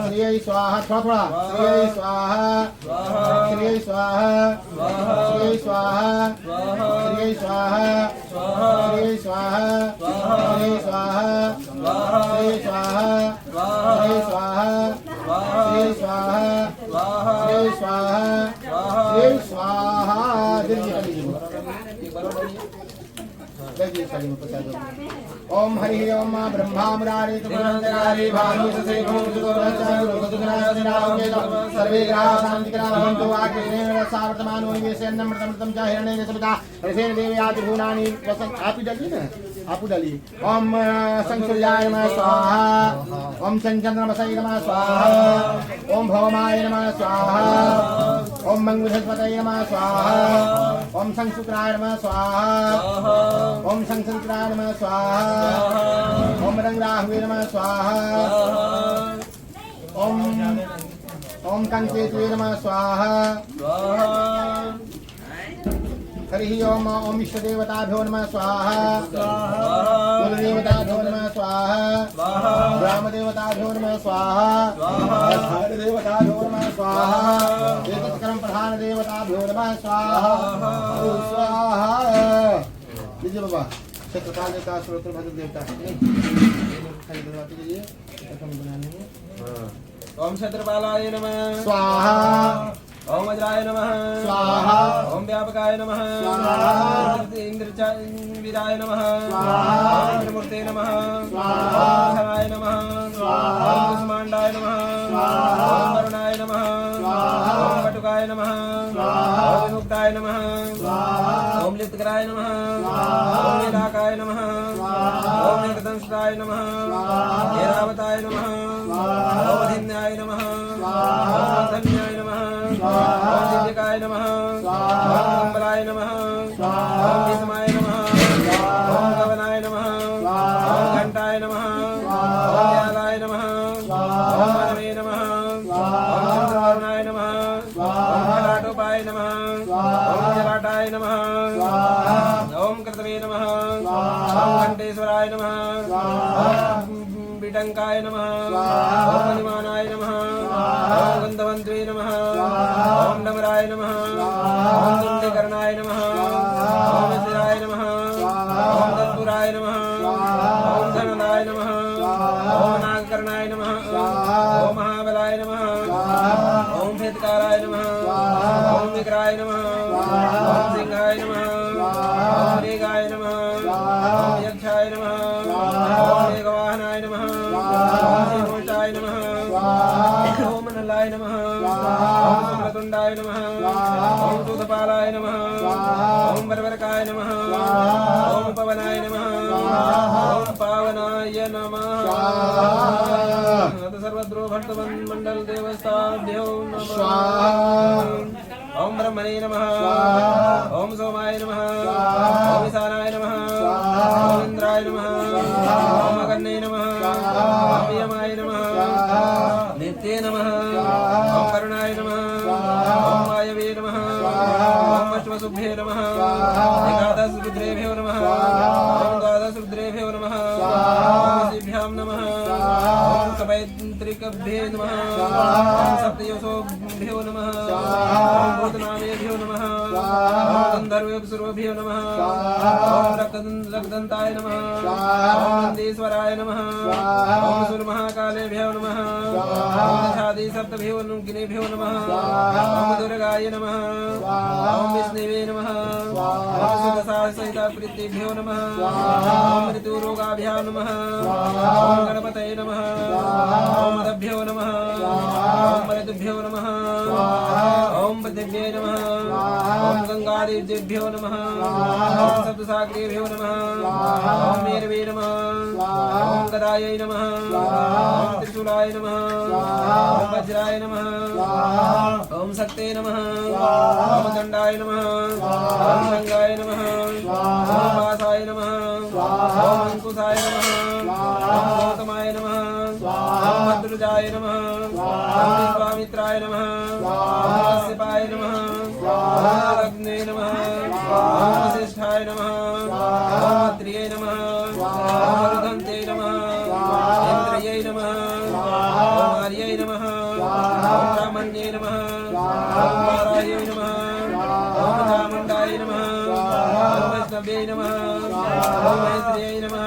श्रीयै स्वाहा थोड़ा थोड़ा श्रीयै स्वाहा श्रीयै स्वाहा श्रीयै स्वाहा श्रीयै स्वाहा श्रीयै स्वाहा श्रीयै स्वाहा श्रीयै स्वाहा श्रीयै स्वाहा श्रीयै स्वाहा श्रीयै स्वाहा श्रीयै स्वाहा। ओम हरि ओम ब्रह्मा मुरारी त्रिपुरारी भानु सेखो सर्वे ग्रहाः शान्तिकराः भवन्तु। आकृष्णेन सावर्तमानो निवेशयन्नं मृतमृतं च हिरण्येन समिता रसेन देवयाति भुवनानि वसन्। आप ही डालिए ना, आप ही डालिए। ओम शंकराय नमः स्वाहा ओम चंद्रमसाय नमः स्वाहा ओम भौमाय नमः स्वाहा ओम मंगलपतये नमः स्वाहा ओम शंकराय नमः स्वाहा ओम शंकराय नमः स्वाहा ओम रंगराहुवे नमः स्वाहा ओम कंकेतुवे नमः स्वाहा। हरि ओम ओम इष्टदेवताभ्यो नमः स्वाहा कुलदेवताभ्यो नमः स्वाहा ग्रामदेवताभ्यो नमः स्वाहा देवताभ्यो नमः स्वाहा एतत्कर्म प्रधान देवताभ्यो नमः स्वाहा स्वाहा। लीजिए बाबा क्षेत्रपाल देवता श्रोत्र भद्र देवता बनाने में। ओम क्षेत्रपालाय नमः स्वाहा ओम वज्राय नमः स्वाहा ओम व्यापकाय नमः स्वाहा इंद्रवीराय नमः स्वाहा ओम इंद्रमूर्ते नमः स्वाहा ओम धनाय नमः स्वाहा ओम कुष्मांडाय नमः स्वाहा ओम वरुणाय नमः स्वाहा ओम कटुकाय नमः स्वाहा ओम विमुक्ताय नमः स्वाहा ओम लिप्तकराय नमः स्वाहा ओम नीलाकाय नमः स्वाहा ओम नीलदंष्टाय नमः स्वाहा ऐरावताय नमः स्वाहा ओम धिन्याय नमः स्वाहा ओम धन्याय नमः स्वाहा ओम दिव्यकाय नमः स्वाहा ओम कम्बलाय नमः स्वाहा ओम भीष्माय नमः ओम गवनाय नमः ओम घंटाय नमः ओम व्यालाय नमः ओम मनवे नमः ओम चंद्रवर्णाय नमः ओम जलाटोपाय नमः ओम जलाटाय नमः ओम कृतवे नमः ओम घंटेश्वराय नमः ओम बिटंकाय नमः ओम मणिमानाय नमः ओम गंधवंतवे नमः ओम डमराय नमः ओम दुंडीकरणाय नमः ओम शिराय नमः ओम तत्पुराय नमः ओम धनदाय नमः ओम नागकर्णाय नमः ओम महाबलाय नमः ओम भेदकाराय नमः ओम विक्राय नमः ओम सिंहाय नमः ओम रेगाय नमः ओम यक्षाय नमः ओम मेघवाहनाय नमः ओम श्रीमोषाय नमः ओम नलाय नमः ओम सुमृतुंडाय नमः ओम सूतपालाय नमः ओम बर्बरकाय नमः ओम पवनाय नमः ओम पावनाय नमः सर्वद्रो भट्टमंडल देवस्ताभ्यो नमः। ओम ब्रह्मणे नमः ओम सोमाय नमः ओम ईशानाय नमः ओम इंद्राय नमः ओम अगन्ये नमः ओम यमाय नमः नित्ये नमः ओम करुणाय नमः ओम वायवे नमः ओम अश्वसुभ्ये नमः एकादश रुद्रेभ्यो नमः ओम द्वादश रुद्रेभ्यो नमः ओम शिभ्यां नमः ओम कवैत्रिकभ्ये नमः ओम सप्तयशोभ्यो नमः ओम भूतनामेभ्यो नमः ओम गंधर्वेभ्यो नमः ओम रक्तदंताय नमः ओम नंदीश्वराय नमः ओम सुरमहाकालेभ्यो नमः ओम दशादिसप्तभ्यो गिनेभ्यो नमः ओम दुर्गाय नमः ओम विष्णवे नमः ओम सुदशासहितप्रीतिभ्यो नमः ओम ऋतुरोगाभ्यां नमः ओम गणपतये नमः ओम मदभ्यो नमः ओम मरुद्भ्यो नमः ओम पद्मेभ्ये नमः ओम गंगादेव्येभ्यो नमः ओम सप्तसागरेभ्यो नमः ओम मेरवे नमः ओम गदायै नमः ओम त्रिशूलाय नमः ओम वज्राय नमः ओम शक्ते नमः ओम दंडाय नमः ओम गंगाय नमः ओम वासाय नमः ओम अंकुशाय नमः ओम गौतमाय नमः ओम भद्रजाय नमः ओम विश्वामित्राय नमः ओम कश्यपाय नमः ओम अग्ने नमः ओम वसिष्ठाय नमः ओम अत्रिये नमः ओम रुदन्ते नमः इंद्रिये नमः ओम आर्ये नमः ओम ब्राह्मण्ये नमः ओम वाराह्ये नमः ओम चामुण्डाय नमः ओम वैष्णवे नमः ओम मैत्रेय नमः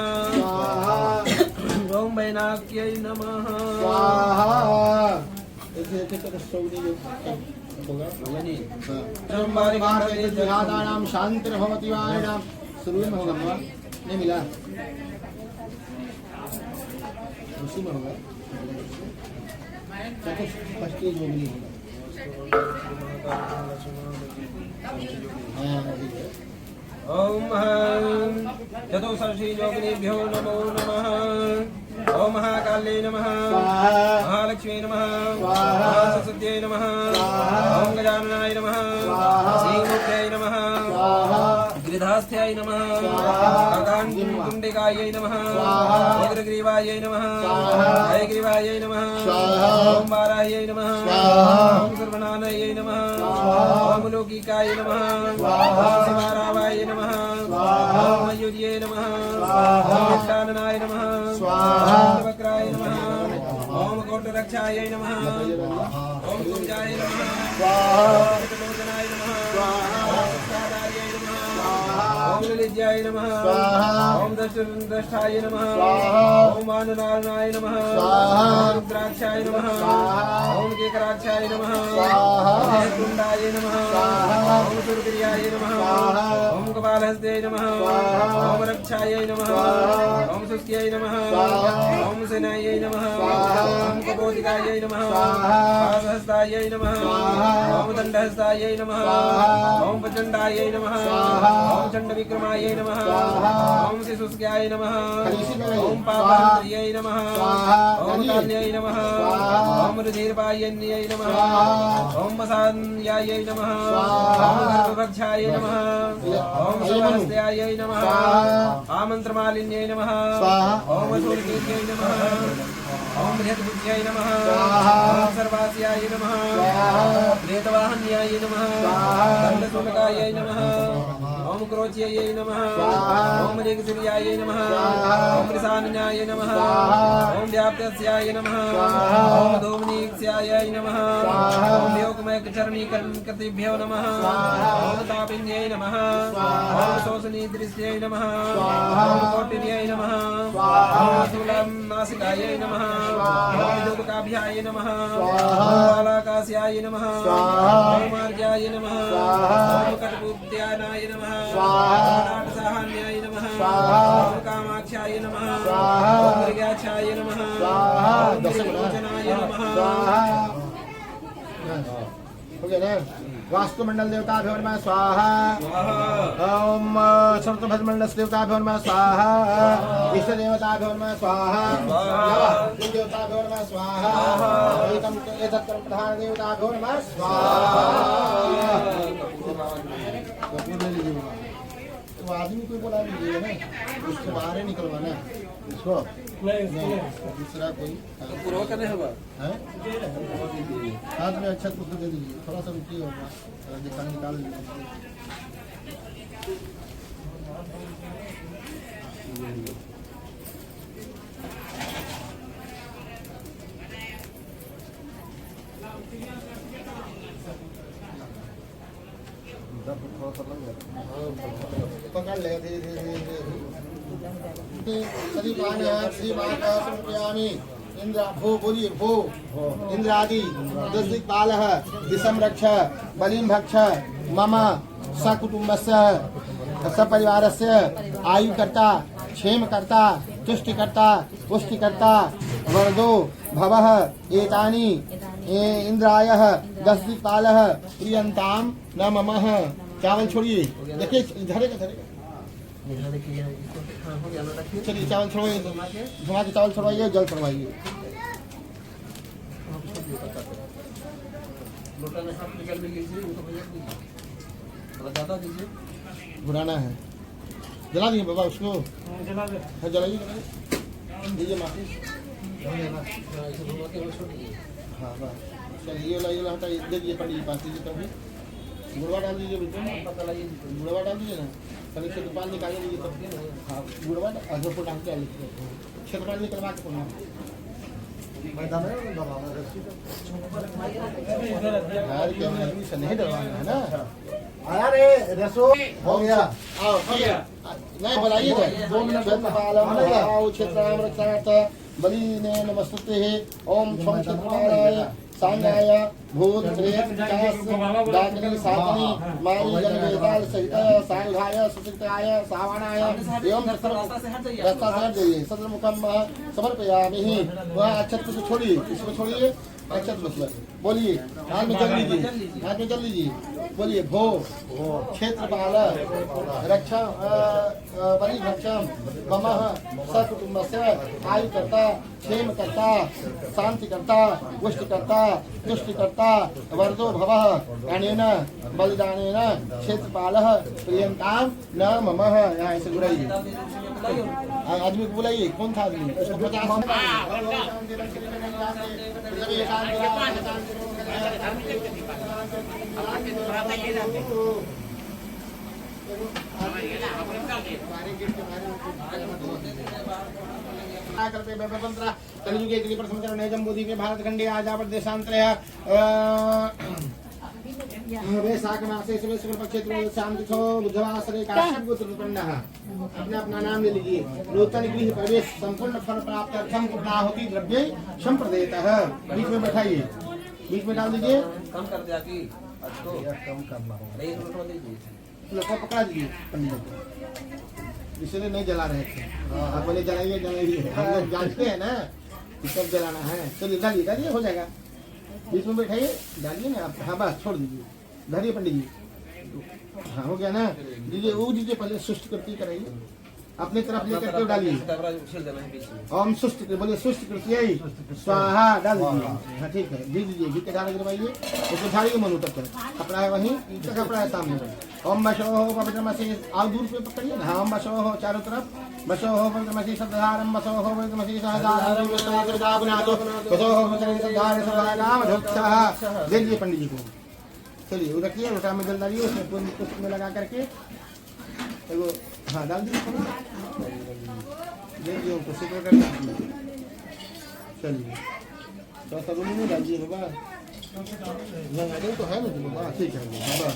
ओम वैनाक्यै नमः जिहादानां शांतिर्भवति वाणां शुरू में होगा मामा नहीं मिला उसी में होगा फर्स्ट स्टेज में नहीं होगा ओम चतुर्षी योगिनीभ्यो नमो नमः ओम महाकाले नमः महालक्ष्मी नमः महासरस्वत्यै नमः ओम गजाननाय नमः श्रीमुख्यै नमः गिरिधास्थ्याय नमः अकाण्डकुण्डिकायै नमः उग्रग्रीवायै नमः हयग्रीवायै नमः ओम वाराह्यै नमः ओम सर्वनानयै नमः ओम लौकिकाय नमः ओम शिवारावाय नमः ओम मयूर्ये नमः ओम विष्टाननाय नमः ओम वक्राय नमः ओम कोटरक्षायै नमः ओम कुंजाय नमः ओम त्रिलोचनाय नमः ओम सादायै नमः ओम ललित्याय नमः ओम दशरथाय नमः ओम आननारायणाय नमः ओम रुद्राक्षाय नमः ओम केकराक्षाय नमः ओम कुंडाय नमः ओम सुरप्रियाय नमः ओम कपालहस्ते नमः ओम रक्षाय नमः ओम सुस्त्यै नमः ओम सेनायै नमः ओम कपोदिकायै नमः पाशहस्तायै नमः ओम दण्डहस्तायै नमः ओम प्रचण्डायै नमः ओम चण्डविक्रमायै नमः ओम शिशुस्क्याय नमः ओम पापहन्त्र्यै नमः ओम कान्यै नमः ओम रुधिरपायन्यै नमः ओम वसान्यायै नमः ओम गर्भभक्षाय नमः ओम सर्वहस्त्यायै नमः आमन्त्रमालिन्यै नमः ओम सूर्यकेत्यै नमः ओम बृहद्बुद्ध्यै नमः ओम सर्वास्याय नमः प्रेतवाहन्याय नमः दण्डशूलकायै नमः ओम क्रोच्यै नमः ओम ऋगसूर्याय नमः ओम कृशान्याय नमः ओम व्याप्तस्याय नमः ओम धूम्नीक्ष्याय नमः ओम योगमयचरणीकृतिभ्यो नमः ओम तापिन्यै नमः ओम शोषणीदृश्यै नमः ओम कौटिन्यै नमः ओम शूलं नासिकायै नमः ओम विदुकाभ्याय नमः ओम बालाकास्याय नमः ओम आर्याय नमः ओम कटपुत्यानाय नमः ओम नाटसाहन्याय नमः ओम कामाक्षाय नमः ओम मृगाक्षाय नमः ओम त्रिलोचनाय नमः हो गया ना वास्तुमंडल देवताभ्यो नमः स्वाहा ओम सर्वभद्रमंडल देवताभ्यो नमः स्वाहा इष्ट देवताभ्यो नमः स्वाहा देवताभ्यो नमः स्वाहा एकम एतत् कर्म प्रधान देवताभ्यो नमः स्वाहा तो आदमी कोई बोला लीजिए ना उसको बाहर ही निकलवाना इसको दूसरा कोई पूरा करने होगा है हाथ में अच्छा कुछ दे दीजिए थोड़ा सा रुकिए होगा निकाल लीजिए पकड़ ले धीरे धीरे धीरे इंद्र भो बोलिए भो इंद्रादि दस दिक्पालः दिशं रक्ष बलिं भक्ष मम सकुटुम्बस्य सपरिवारस्य आयुकर्ता क्षेमकर्ता तुष्टिकर्ता पुष्टिकर्ता वरदो भवः एतानि इंद्रायः दशदिक्पालः प्रियंताम न ममः। चावल छोड़िए, देखिए धरेगा धरेगा। चलिए चावल छोड़वाइए, घुमा के चावल छोड़वाइए, जल छोड़वाइए। बुलाना है, जला दिए बाबा उसको, हाँ जलाइए दीजिए माफी। हाँ बस चलिए ये वाला हटाइए, दे दीजिए पंडित जी पास दीजिए। तभी गुड़वा डाल दीजिए बिल्कुल, गुड़वा डाल दीजिए ना, कभी क्षेत्रपाल निकाल दीजिए तब। हाँ गुड़वा अधोपुर डाल के क्षेत्रपाल निकलवा के पुनः नहीं डरवाना है ना। अरे रसो हो गया। आओ नहीं बनाइए क्षेत्र बलिने नमस्ते ओम छम क्षेत्रपालाय सांगाय भूत प्रेत विकास डाकिनी साकिनी मारी जनवेदाल सहित सांघाय सुचिताय सावणाय एवं रास्ता से हट जाइए। सदमुखम समर्पयामि। वह अक्षत को छोड़िए, इसको छोड़िए, अक्षत बस बोलिए, हाथ में जल लीजिए, हाथ में जल लीजिए, बोलिए भो क्षेत्रपाल रक्षा बलि रक्षम ममः सकुटुम्बस्य आयुकर्ता क्षेमकर्ता शांतिकर्ता पुष्टिकर्ता तुष्टिकर्ता वरदो भवः अनेन बलिदानेन क्षेत्रपालः प्रियंताम न ममः। यहाँ ऐसे बुलाइए, आदमी को बुलाइए, कौन था आदमी? उसको 50 कलियुगे के प्रथम जम्बूद्वीप के भारत खंडे आजावर देशांतरे वैशाख मासे शुक्ल पक्षे शाम बुधवासरे काश्यपगोत्रपन्नः। अपना अपना नाम ले लीजिए। नूतन गृह प्रवेश संपूर्ण फल प्राप्त अर्थम पूर्णाहुति द्रव्ये संप्रदेतः। बीच में बैठाइए, बीच में डाल दीजिए, कम कर दिया कि कम करना को पकड़ा दीजिए पंडित को, इसलिए नहीं जला रहे थे। आप बोले जलाइए जलाइए, हम लोग जानते हैं ना कि कब जलाना है। चलिए डालिए डालिए, हो जाएगा। बीच में बैठाइए, डालिए ना आप। हाँ बस छोड़ दीजिए, धरिए पंडित जी। हाँ हो गया ना, दीजिए वो दीजिए, पहले सुष्ट करती कराइए, अपनी तरफ लेकर के डालिए। ओम सुष्ट बोलिए, सुष्ट करती स्वाहा डाल दीजिए। हाँ ठीक है, दी दीजिए, घी के डाले गिरवाइए, उसको झाड़िए मन उतर कर। कपड़ा है वहीं, कपड़ा है सामने। ओम बशो हो पवित्र मसीह, आप दूर से पकड़िए ना। हाँ ओम बशो हो चारों तरफ, बशो हो पवित्र मसीह शब्दधारम, बशो हो पवित्र मसीह सहदारम, बशो हो पवित्र सहदारम धोक्षः। दे दीजिए पंडित जी को। चलिए वो रखिए, लोटा में जल डालिए, उसमें पुष्प में लगा करके हाँ डाल दीजिए, दे दीजिए उनको सिक्योर कर दीजिए। चलिए थोड़ा सा रूम में डालिए बाबा, तो है ना बाबा, ठीक है बाबा,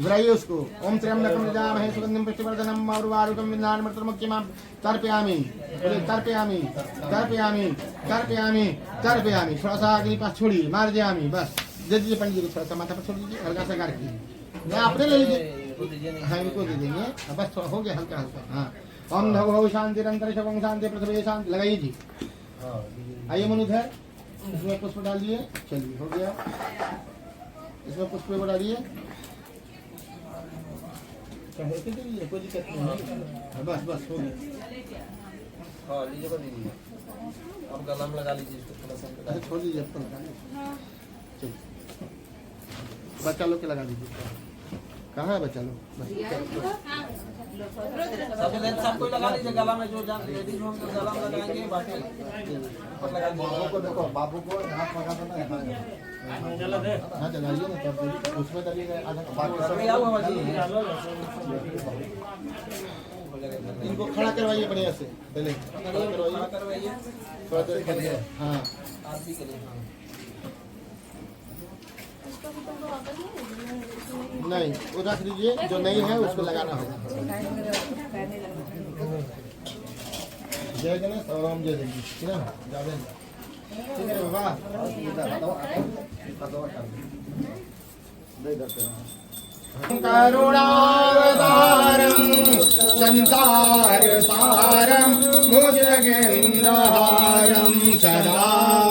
घुराइए उसको। ओम त्र्यंबकम यजामहे सुगंधिं पुष्टिवर्धनम् उर्वारुकं विंध्याचलं मृत्युर्मुक्षीमां तर्पयामि। बोले तर्पयामि तर्पयामि तर्पयामि तर्पयामि। थोड़ा सा आगे पास छोड़िए, मार दियामि। बस दे दीजिए पंडित जी को, थोड़ा सा माथा पर छोड़ दीजिए, हल्का सा गार कीजिए। आपने ले लीजिए, हाँ इनको दे देंगे। बस थोड़ा हो गया हल्का हल्का। हाँ ओम भव शांति अंतरिक्षं शांति पृथ्वी शांति। लगाइए जी। आइए मनुधर, इसमें पुष्प डाल दिए। चलिए हो गया, इसमें पुष्प को डालिए, कोई दिक्कत नहीं है। बस बस हो गया। हाँ लीजिए लीजिए, अब गला में लगा लीजिए इसको थोड़ा सा। अच्छा छोड़ दीजिए, चलिए बच्चा लोग के लगा दीजिए। कहाँ है बच्चा लोग? सबको लगा लीजिए गला में, जो लेडीज होंगे तो गला में लगाएंगे, बाकी बाबू को देखो, बाबू को हाथ लगा देना है। हाँ जलाइए ना, तब उसमें डालिएगा आधा। इनको खड़ा करवाइए बढ़िया से, पहले खड़ा करवाइए, थोड़ा देर के लिए। हाँ आरती के लिए। नहीं वो रख दीजिए, जो नहीं है उसको लगाना होगा। जय गणेश और राम जय देवी, ठीक है जावे, ठीक है बाबा। करुणावतारं संसार सारं भुजगेन्द्रहारं सदा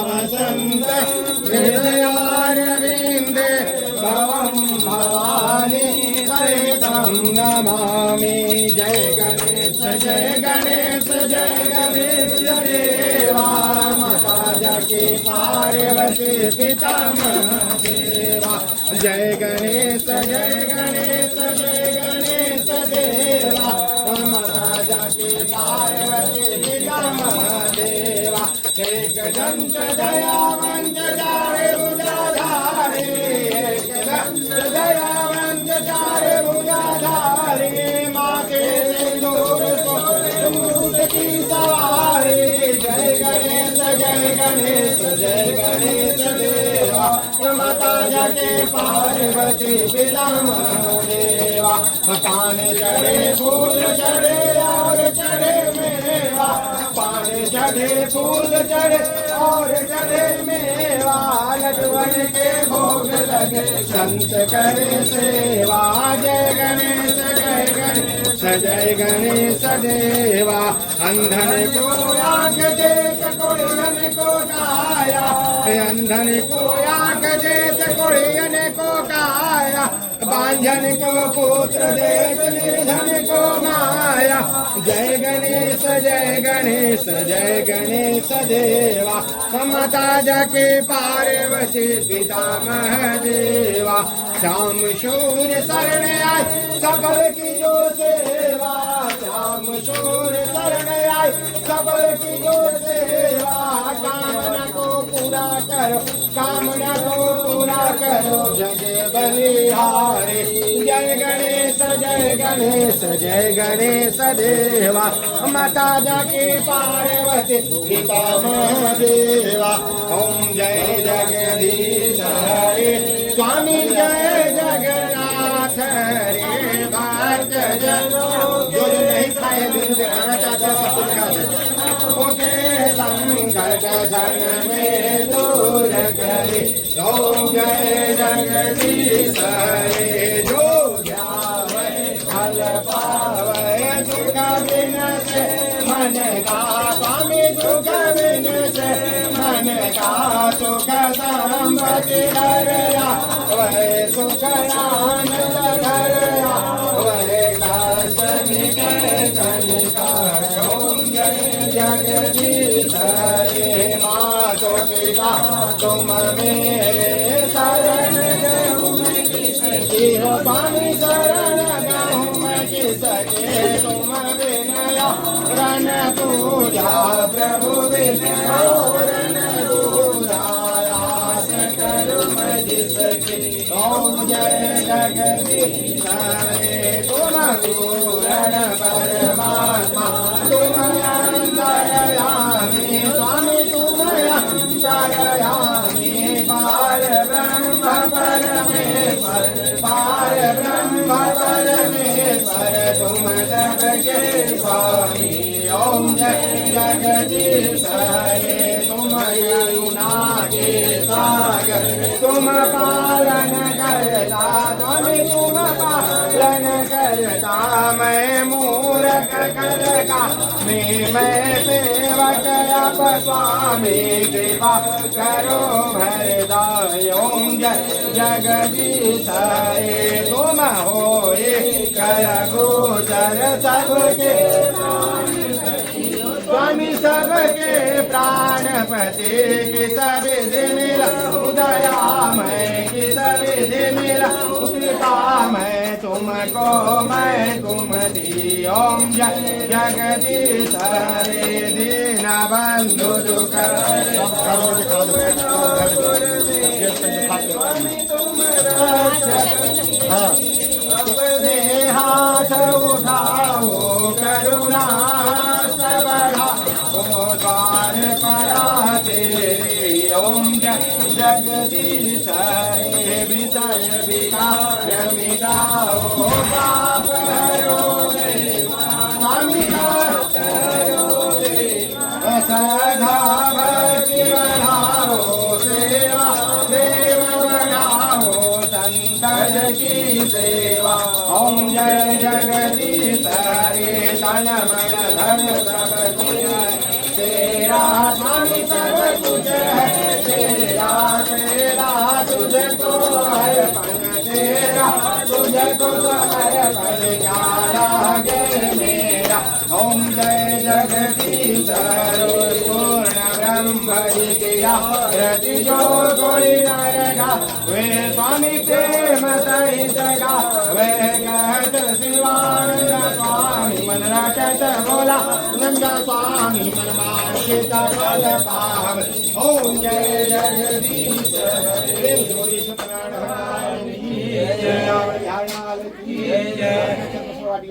वसन्त हृदया पितामह देवा। जय गणेश जय गणेश जय गणेश देवा। हम राजा के पार्वती पितामह देवा। एक दंत दयावंत चारे भुजाधारी। एक दंत दयावंत चारे भुजाधारी। माथे सिंदूर सूट की सवारी। जय गणेश जय गणेश जय गणेश देवा। माता जाके पार्वती पितामह देवा। कान चढ़े फूल चढ़े और चढ़े मेवा। पान चढ़े फूल चढ़े और चढ़े मेवा। लडुअन के भोग लगे संत करे सेवा। जय गणेश जय गणेश जय गणेश देवा। अंधन को आंख देत कोढ़ियन को काया। अंधन को आंख देत कोढ़ियन को काया। बांझन को पुत्र देत निर्धन को माया। जय गणेश जय गणेश जय गणेश देवा। माता जाके पार्वती पितामह देवा। श्याम शूर शरण आए सबल की जो सेवा। श्याम शूर शरण आए सबल की जो सेवा। कामना को पूरा करो कामना को पूरा करो जग बलिहारी। जय गणेश जय गणेश जय गणेश देवा। माता जाके पार्वती पितामह देवा। ओम जय जगदीश हरे स्वामी जय जगन्नाथ रे। भारत जो नहीं खाए दिन दिखाना चाहते हैं सब कुछ खाते। ओके संकट धन में दूर करे। ओम जय जगदीश हरे जो जावे फल पावे। दुख बिन से मन का स्वामी दुख बिन से मन का सुख संपत्ति धरया। वह सुख आनंद धरया वह जगदीश हरे। मातो पिता तुम मेरे शरण गहूँ मैं किसकी हो। स्वामी शरण गहूँ मैं किसके। तुम विनया रण पूजा प्रभु विनया रण पूजा। आस करूँ मैं जिसकी। ओम जय जगदीश हरे तुम पूर्ण परमात्मा। तुम अंतर्यामी स्वामी तुम अंतर्यामी। पार ब्रह्म परमेश्वर पार ब्रह्म परमेश्वर तुम सबके स्वामी। ओम जय जगदीश हरे तुम यमुना के सागर। तुम पालन करता स्वामी तुम पालन करता। मैं मूरख करता मैं सेवक आप स्वामी कृपा करो भरदाय। ओम जय जगदीश हरे तुम होए कर गोचर सबके स्वामी सबके प्राणपति। किस विधि मिला उदयामय किस विधि मिला कृपामय। तुमको मैं तुम दी। ओम जय जगदीश हरे दीन बंधु दुख अपने हाथ उठाओ करुणा द्वार परा तेरे। ओम जय जगदीश हरे विषय विकार मिटाओ पाप हरो देवा। स्वामी करो देवा सदा भक्ति बढ़ाओ सेवा देव बढ़ाओ संतन की सेवा। ओम जय जगदीश हरे तन मन धन सब तेरा स्वामी सब कुछ है तेरा। तेरा तुझको अर्पण तेरा तुझको समर्पण क्या लागे मेरा। ओम जय जगदीश हरे पूर्ण ब्रह्म विद्या रति जो कोई वे स्वामी प्रेम सहित गा वे कहत शिवानंद स्वामी मन रखत बोला नंद स्वामी मन मार्षित फल पाव ओम जय जगदीश हरे जोड़ी सतनारायण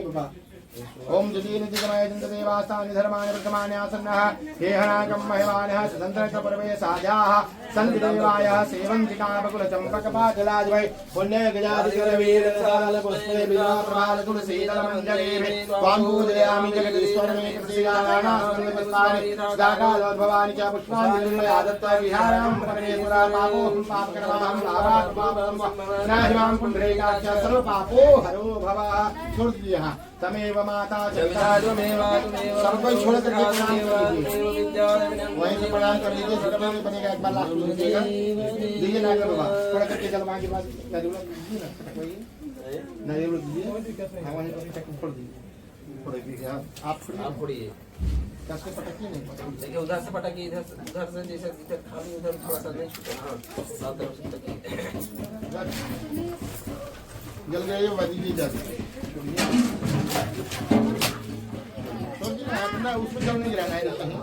बाबा ओम जदीन जिगमय जंत देवास्तानि धर्माणि वर्तमानि आसन्नः हेहनागम महिमानः सदंतरक परवे साध्याः सन्ति देवायः सेवन्तिका बकुल चंपक पाटलाजवै पुण्य गजादि करवीर साल पुष्पे बिना प्रभाल तुलसी दल मंजरे त्वां पूजयामि जगदीश्वर मे प्रसीदाना सर्वस्तानि दाकाल भवानी च पुष्पाञ्जलि आदत्त विहारं परमेश्वरा पापो पापकर्मं लाभात् पापं नाहिमां पुण्डरीकाक्ष सर्व पापो हरो भवः छोड़ दीजिए हाँ तमेव माता त्वमेव सब कोई छोड़ कर प्रणाम कर लीजिए वहीं से प्रणाम कर लीजिए सब में बनेगा एक बार लाख लीजिएगा दीजिए नागर बाबा थोड़ा करके जलवा के बाद नजूला दीजिए ना खटकवाइए नजूला दीजिए हाँ वहीं पर खटक फोड़ दीजिए फोड़ दीजिए आप फोड़िए कैसे पटकिए नहीं देखिए उधर से पटकी इधर से जैसे इधर खाली उधर थोड़ा सा नहीं छूटे हाँ सब तरफ से पटकी जल गए वजीरी जाते ना उसमें जल नहीं रहना है ना कहीं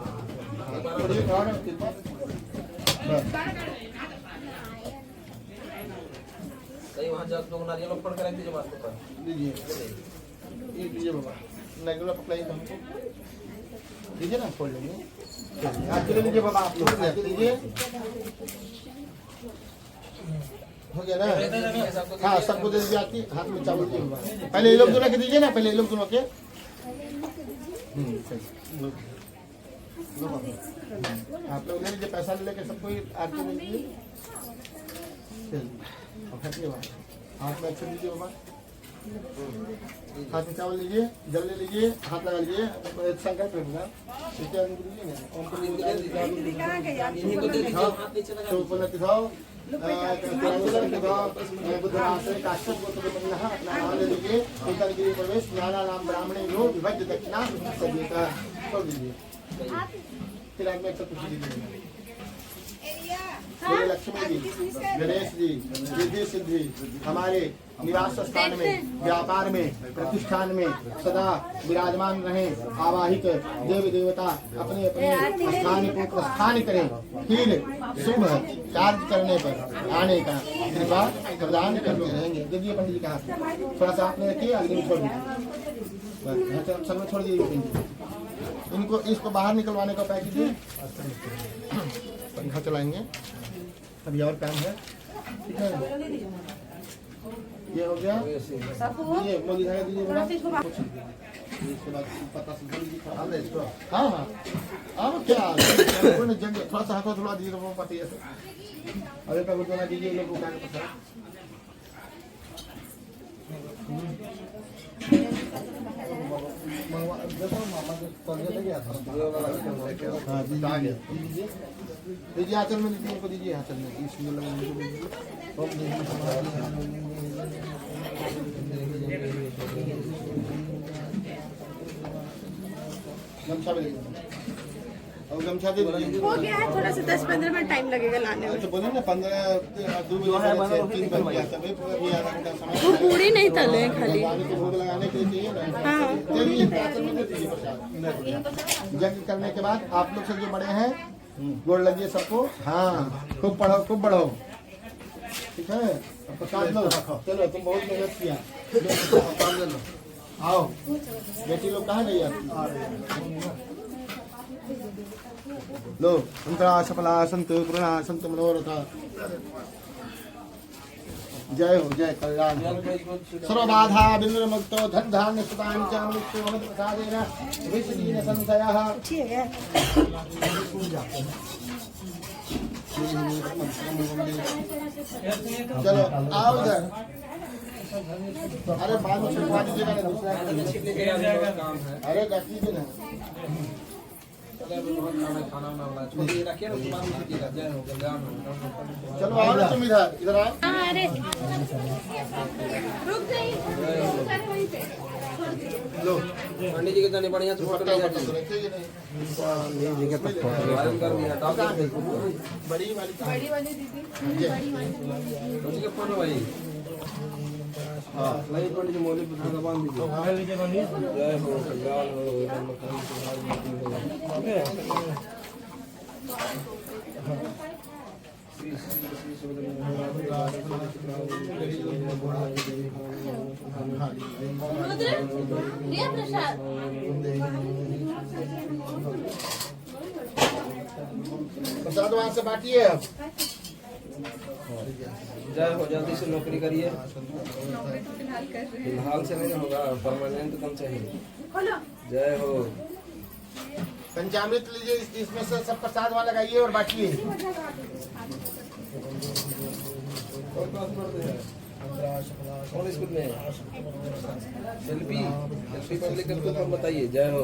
कहीं वहाँ जब लोग नारियल ऊपर कर रख दीजिए बात पर लीजिए ये लीजिए बाबा नारियल पकड़ाइए हमको लीजिए ना खोल लेंगे हाथ ले लीजिए बाबा आप लोग हाथ लीजिए हो गया ना हाँ सबको दे दीजिए आपकी हाथ में चावल की पहले ये लोग दोनों के दीजिए ना पहले ये लोग दोनों के आप लोग ले लीजिए पैसा लेके सबको आरती में लीजिए हाथ में अच्छे दीजिए बाबा हाथ में चावल लीजिए जल ले लीजिए हाथ लगा लीजिए संकल्प रखना प्रवेश नाम ब्राह्मणे लो विभज्य दक्षिणा छोड़ दीजिए फिर आप में कुछ दीजिए लक्ष्मी जी गणेश जी रिद्धि सिद्धि हमारे निवास स्थान में व्यापार में प्रतिष्ठान में सदा विराजमान रहे आवाहिक देवी देवता अपने अपने स्थान को प्रस्थान करें फिर शुभ कार्य करने पर आने का कृपा प्रदान करते रहेंगे दीजिए पंडित जी का हाथ थोड़ा सा आपने रखिए अग्नि में छोड़ दीजिए सब में छोड़ दीजिए इनको इसको बाहर निकलवाने का पैकेज पंखा चलाएंगे अभी और काम है ठीक है ये हो गया ये मोदी धागा दीजिए इसके बाद पता से इसको हाँ हाँ अब क्या जंग थोड़ा सा हाथों थोड़ा दीजिए वो पति ऐसे अरे का गुरुद्वारा दीजिए लोग क्या पता दीजिए आचल में दीजिए इनको दीजिए आचल में गमछा भी और गमछा दे दीजिए हो गया है थोड़ा सा 10-15 मिनट टाइम लगेगा लाने में तो बोले ना 15 2 बजे 3 बजे आता है आधा घंटा समय वो पूरी नहीं तले हैं खाली भगवान को भोग लगाने के लिए चाहिए ना हाँ चलिए आचल में दे दीजिए प्रसाद यज्ञ करने के बाद आप लोग से जो बड़े हैं गोड़ लगिए सबको हाँ खूब पढ़ो खूब बढ़ो ठीक है प्रसाद लो चलो तुम बहुत मेहनत किया आओ बेटी लोग कहाँ गई लो अंतरा सफला संत पूर्णा संत मनोरथ जय हो जय कल्याण सर्वबाधा विनिर्मुक्तो धन धान्य सुतानि च मृत्यु प्रसादेन विषदीन संशयः चलो आओ इधर अरे बाद में छिपवा दीजिएगा ना दूसरा अरे रख दीजिए ना चलो आओ ना तुम इधर इधर आओ अरे रुक गई वहीं पे लो पंडित जी के तने बढ़िया से फोटो ले जाती रखेगी नहीं पंडित जी के तो फोटो वायरल कर दिया डाल दे बड़ी वाली बड़ी वाली दीदी बड़ी वाली उसी के फोटो भाई हां नहीं पंडित जी मोले पुत्र का बांध दीजिए जय हो कल्याण हो धर्म कर्म सुधार प्रिया प्रसाद प्रसाद वहां से बांटिए अब जय हो जल्दी से नौकरी करिए नौकरी तो फिलहाल कर रहे हैं फिलहाल से नहीं होगा परमानेंट कम चाहिए जय हो पंचामृत लीजिए इसमें से सब प्रसाद वहां लगाइए और बांटिए और क्लास पढ़ते हैं कौन स्कूल में सेल्फी पब्लिक स्कूल में बताइए जय हो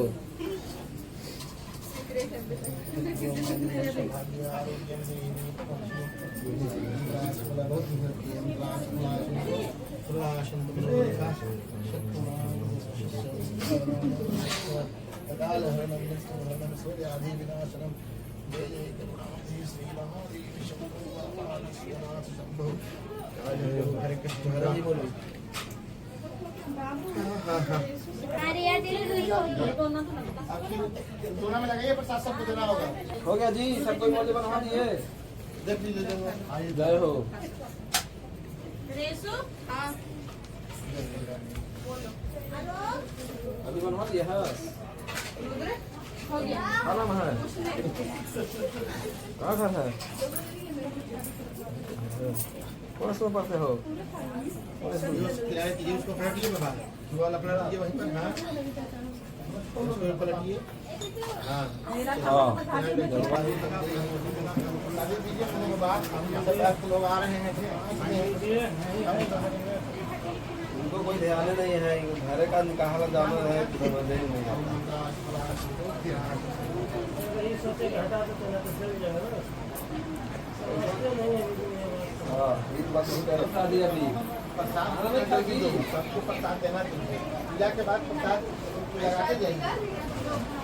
हरे कृष्ण हरे बोलो दोनों में लगाइए प्रसाद सबको देना होगा हो गया जी सब कोई मौजे बनवा दिए देख लीजिए जय हो रेसु हाँ अभी बनवा दिया है हो गया क्या नाम है कहाँ घर है कौन स्कूल पढ़ते हो उसको पलटिए बाबा जो वाला पलटिए वहीं पर हाँ उसको पलटिए हाँ हाँ लोग आ रहे हैं उनको कोई ध्यान नहीं है घर का निकाह जाना है समझ ही नहीं हाँ एक बात बता दी अभी प्रसाद सबको प्रसाद देना चाहिए पूजा के बाद प्रसाद लगाते जाएंगे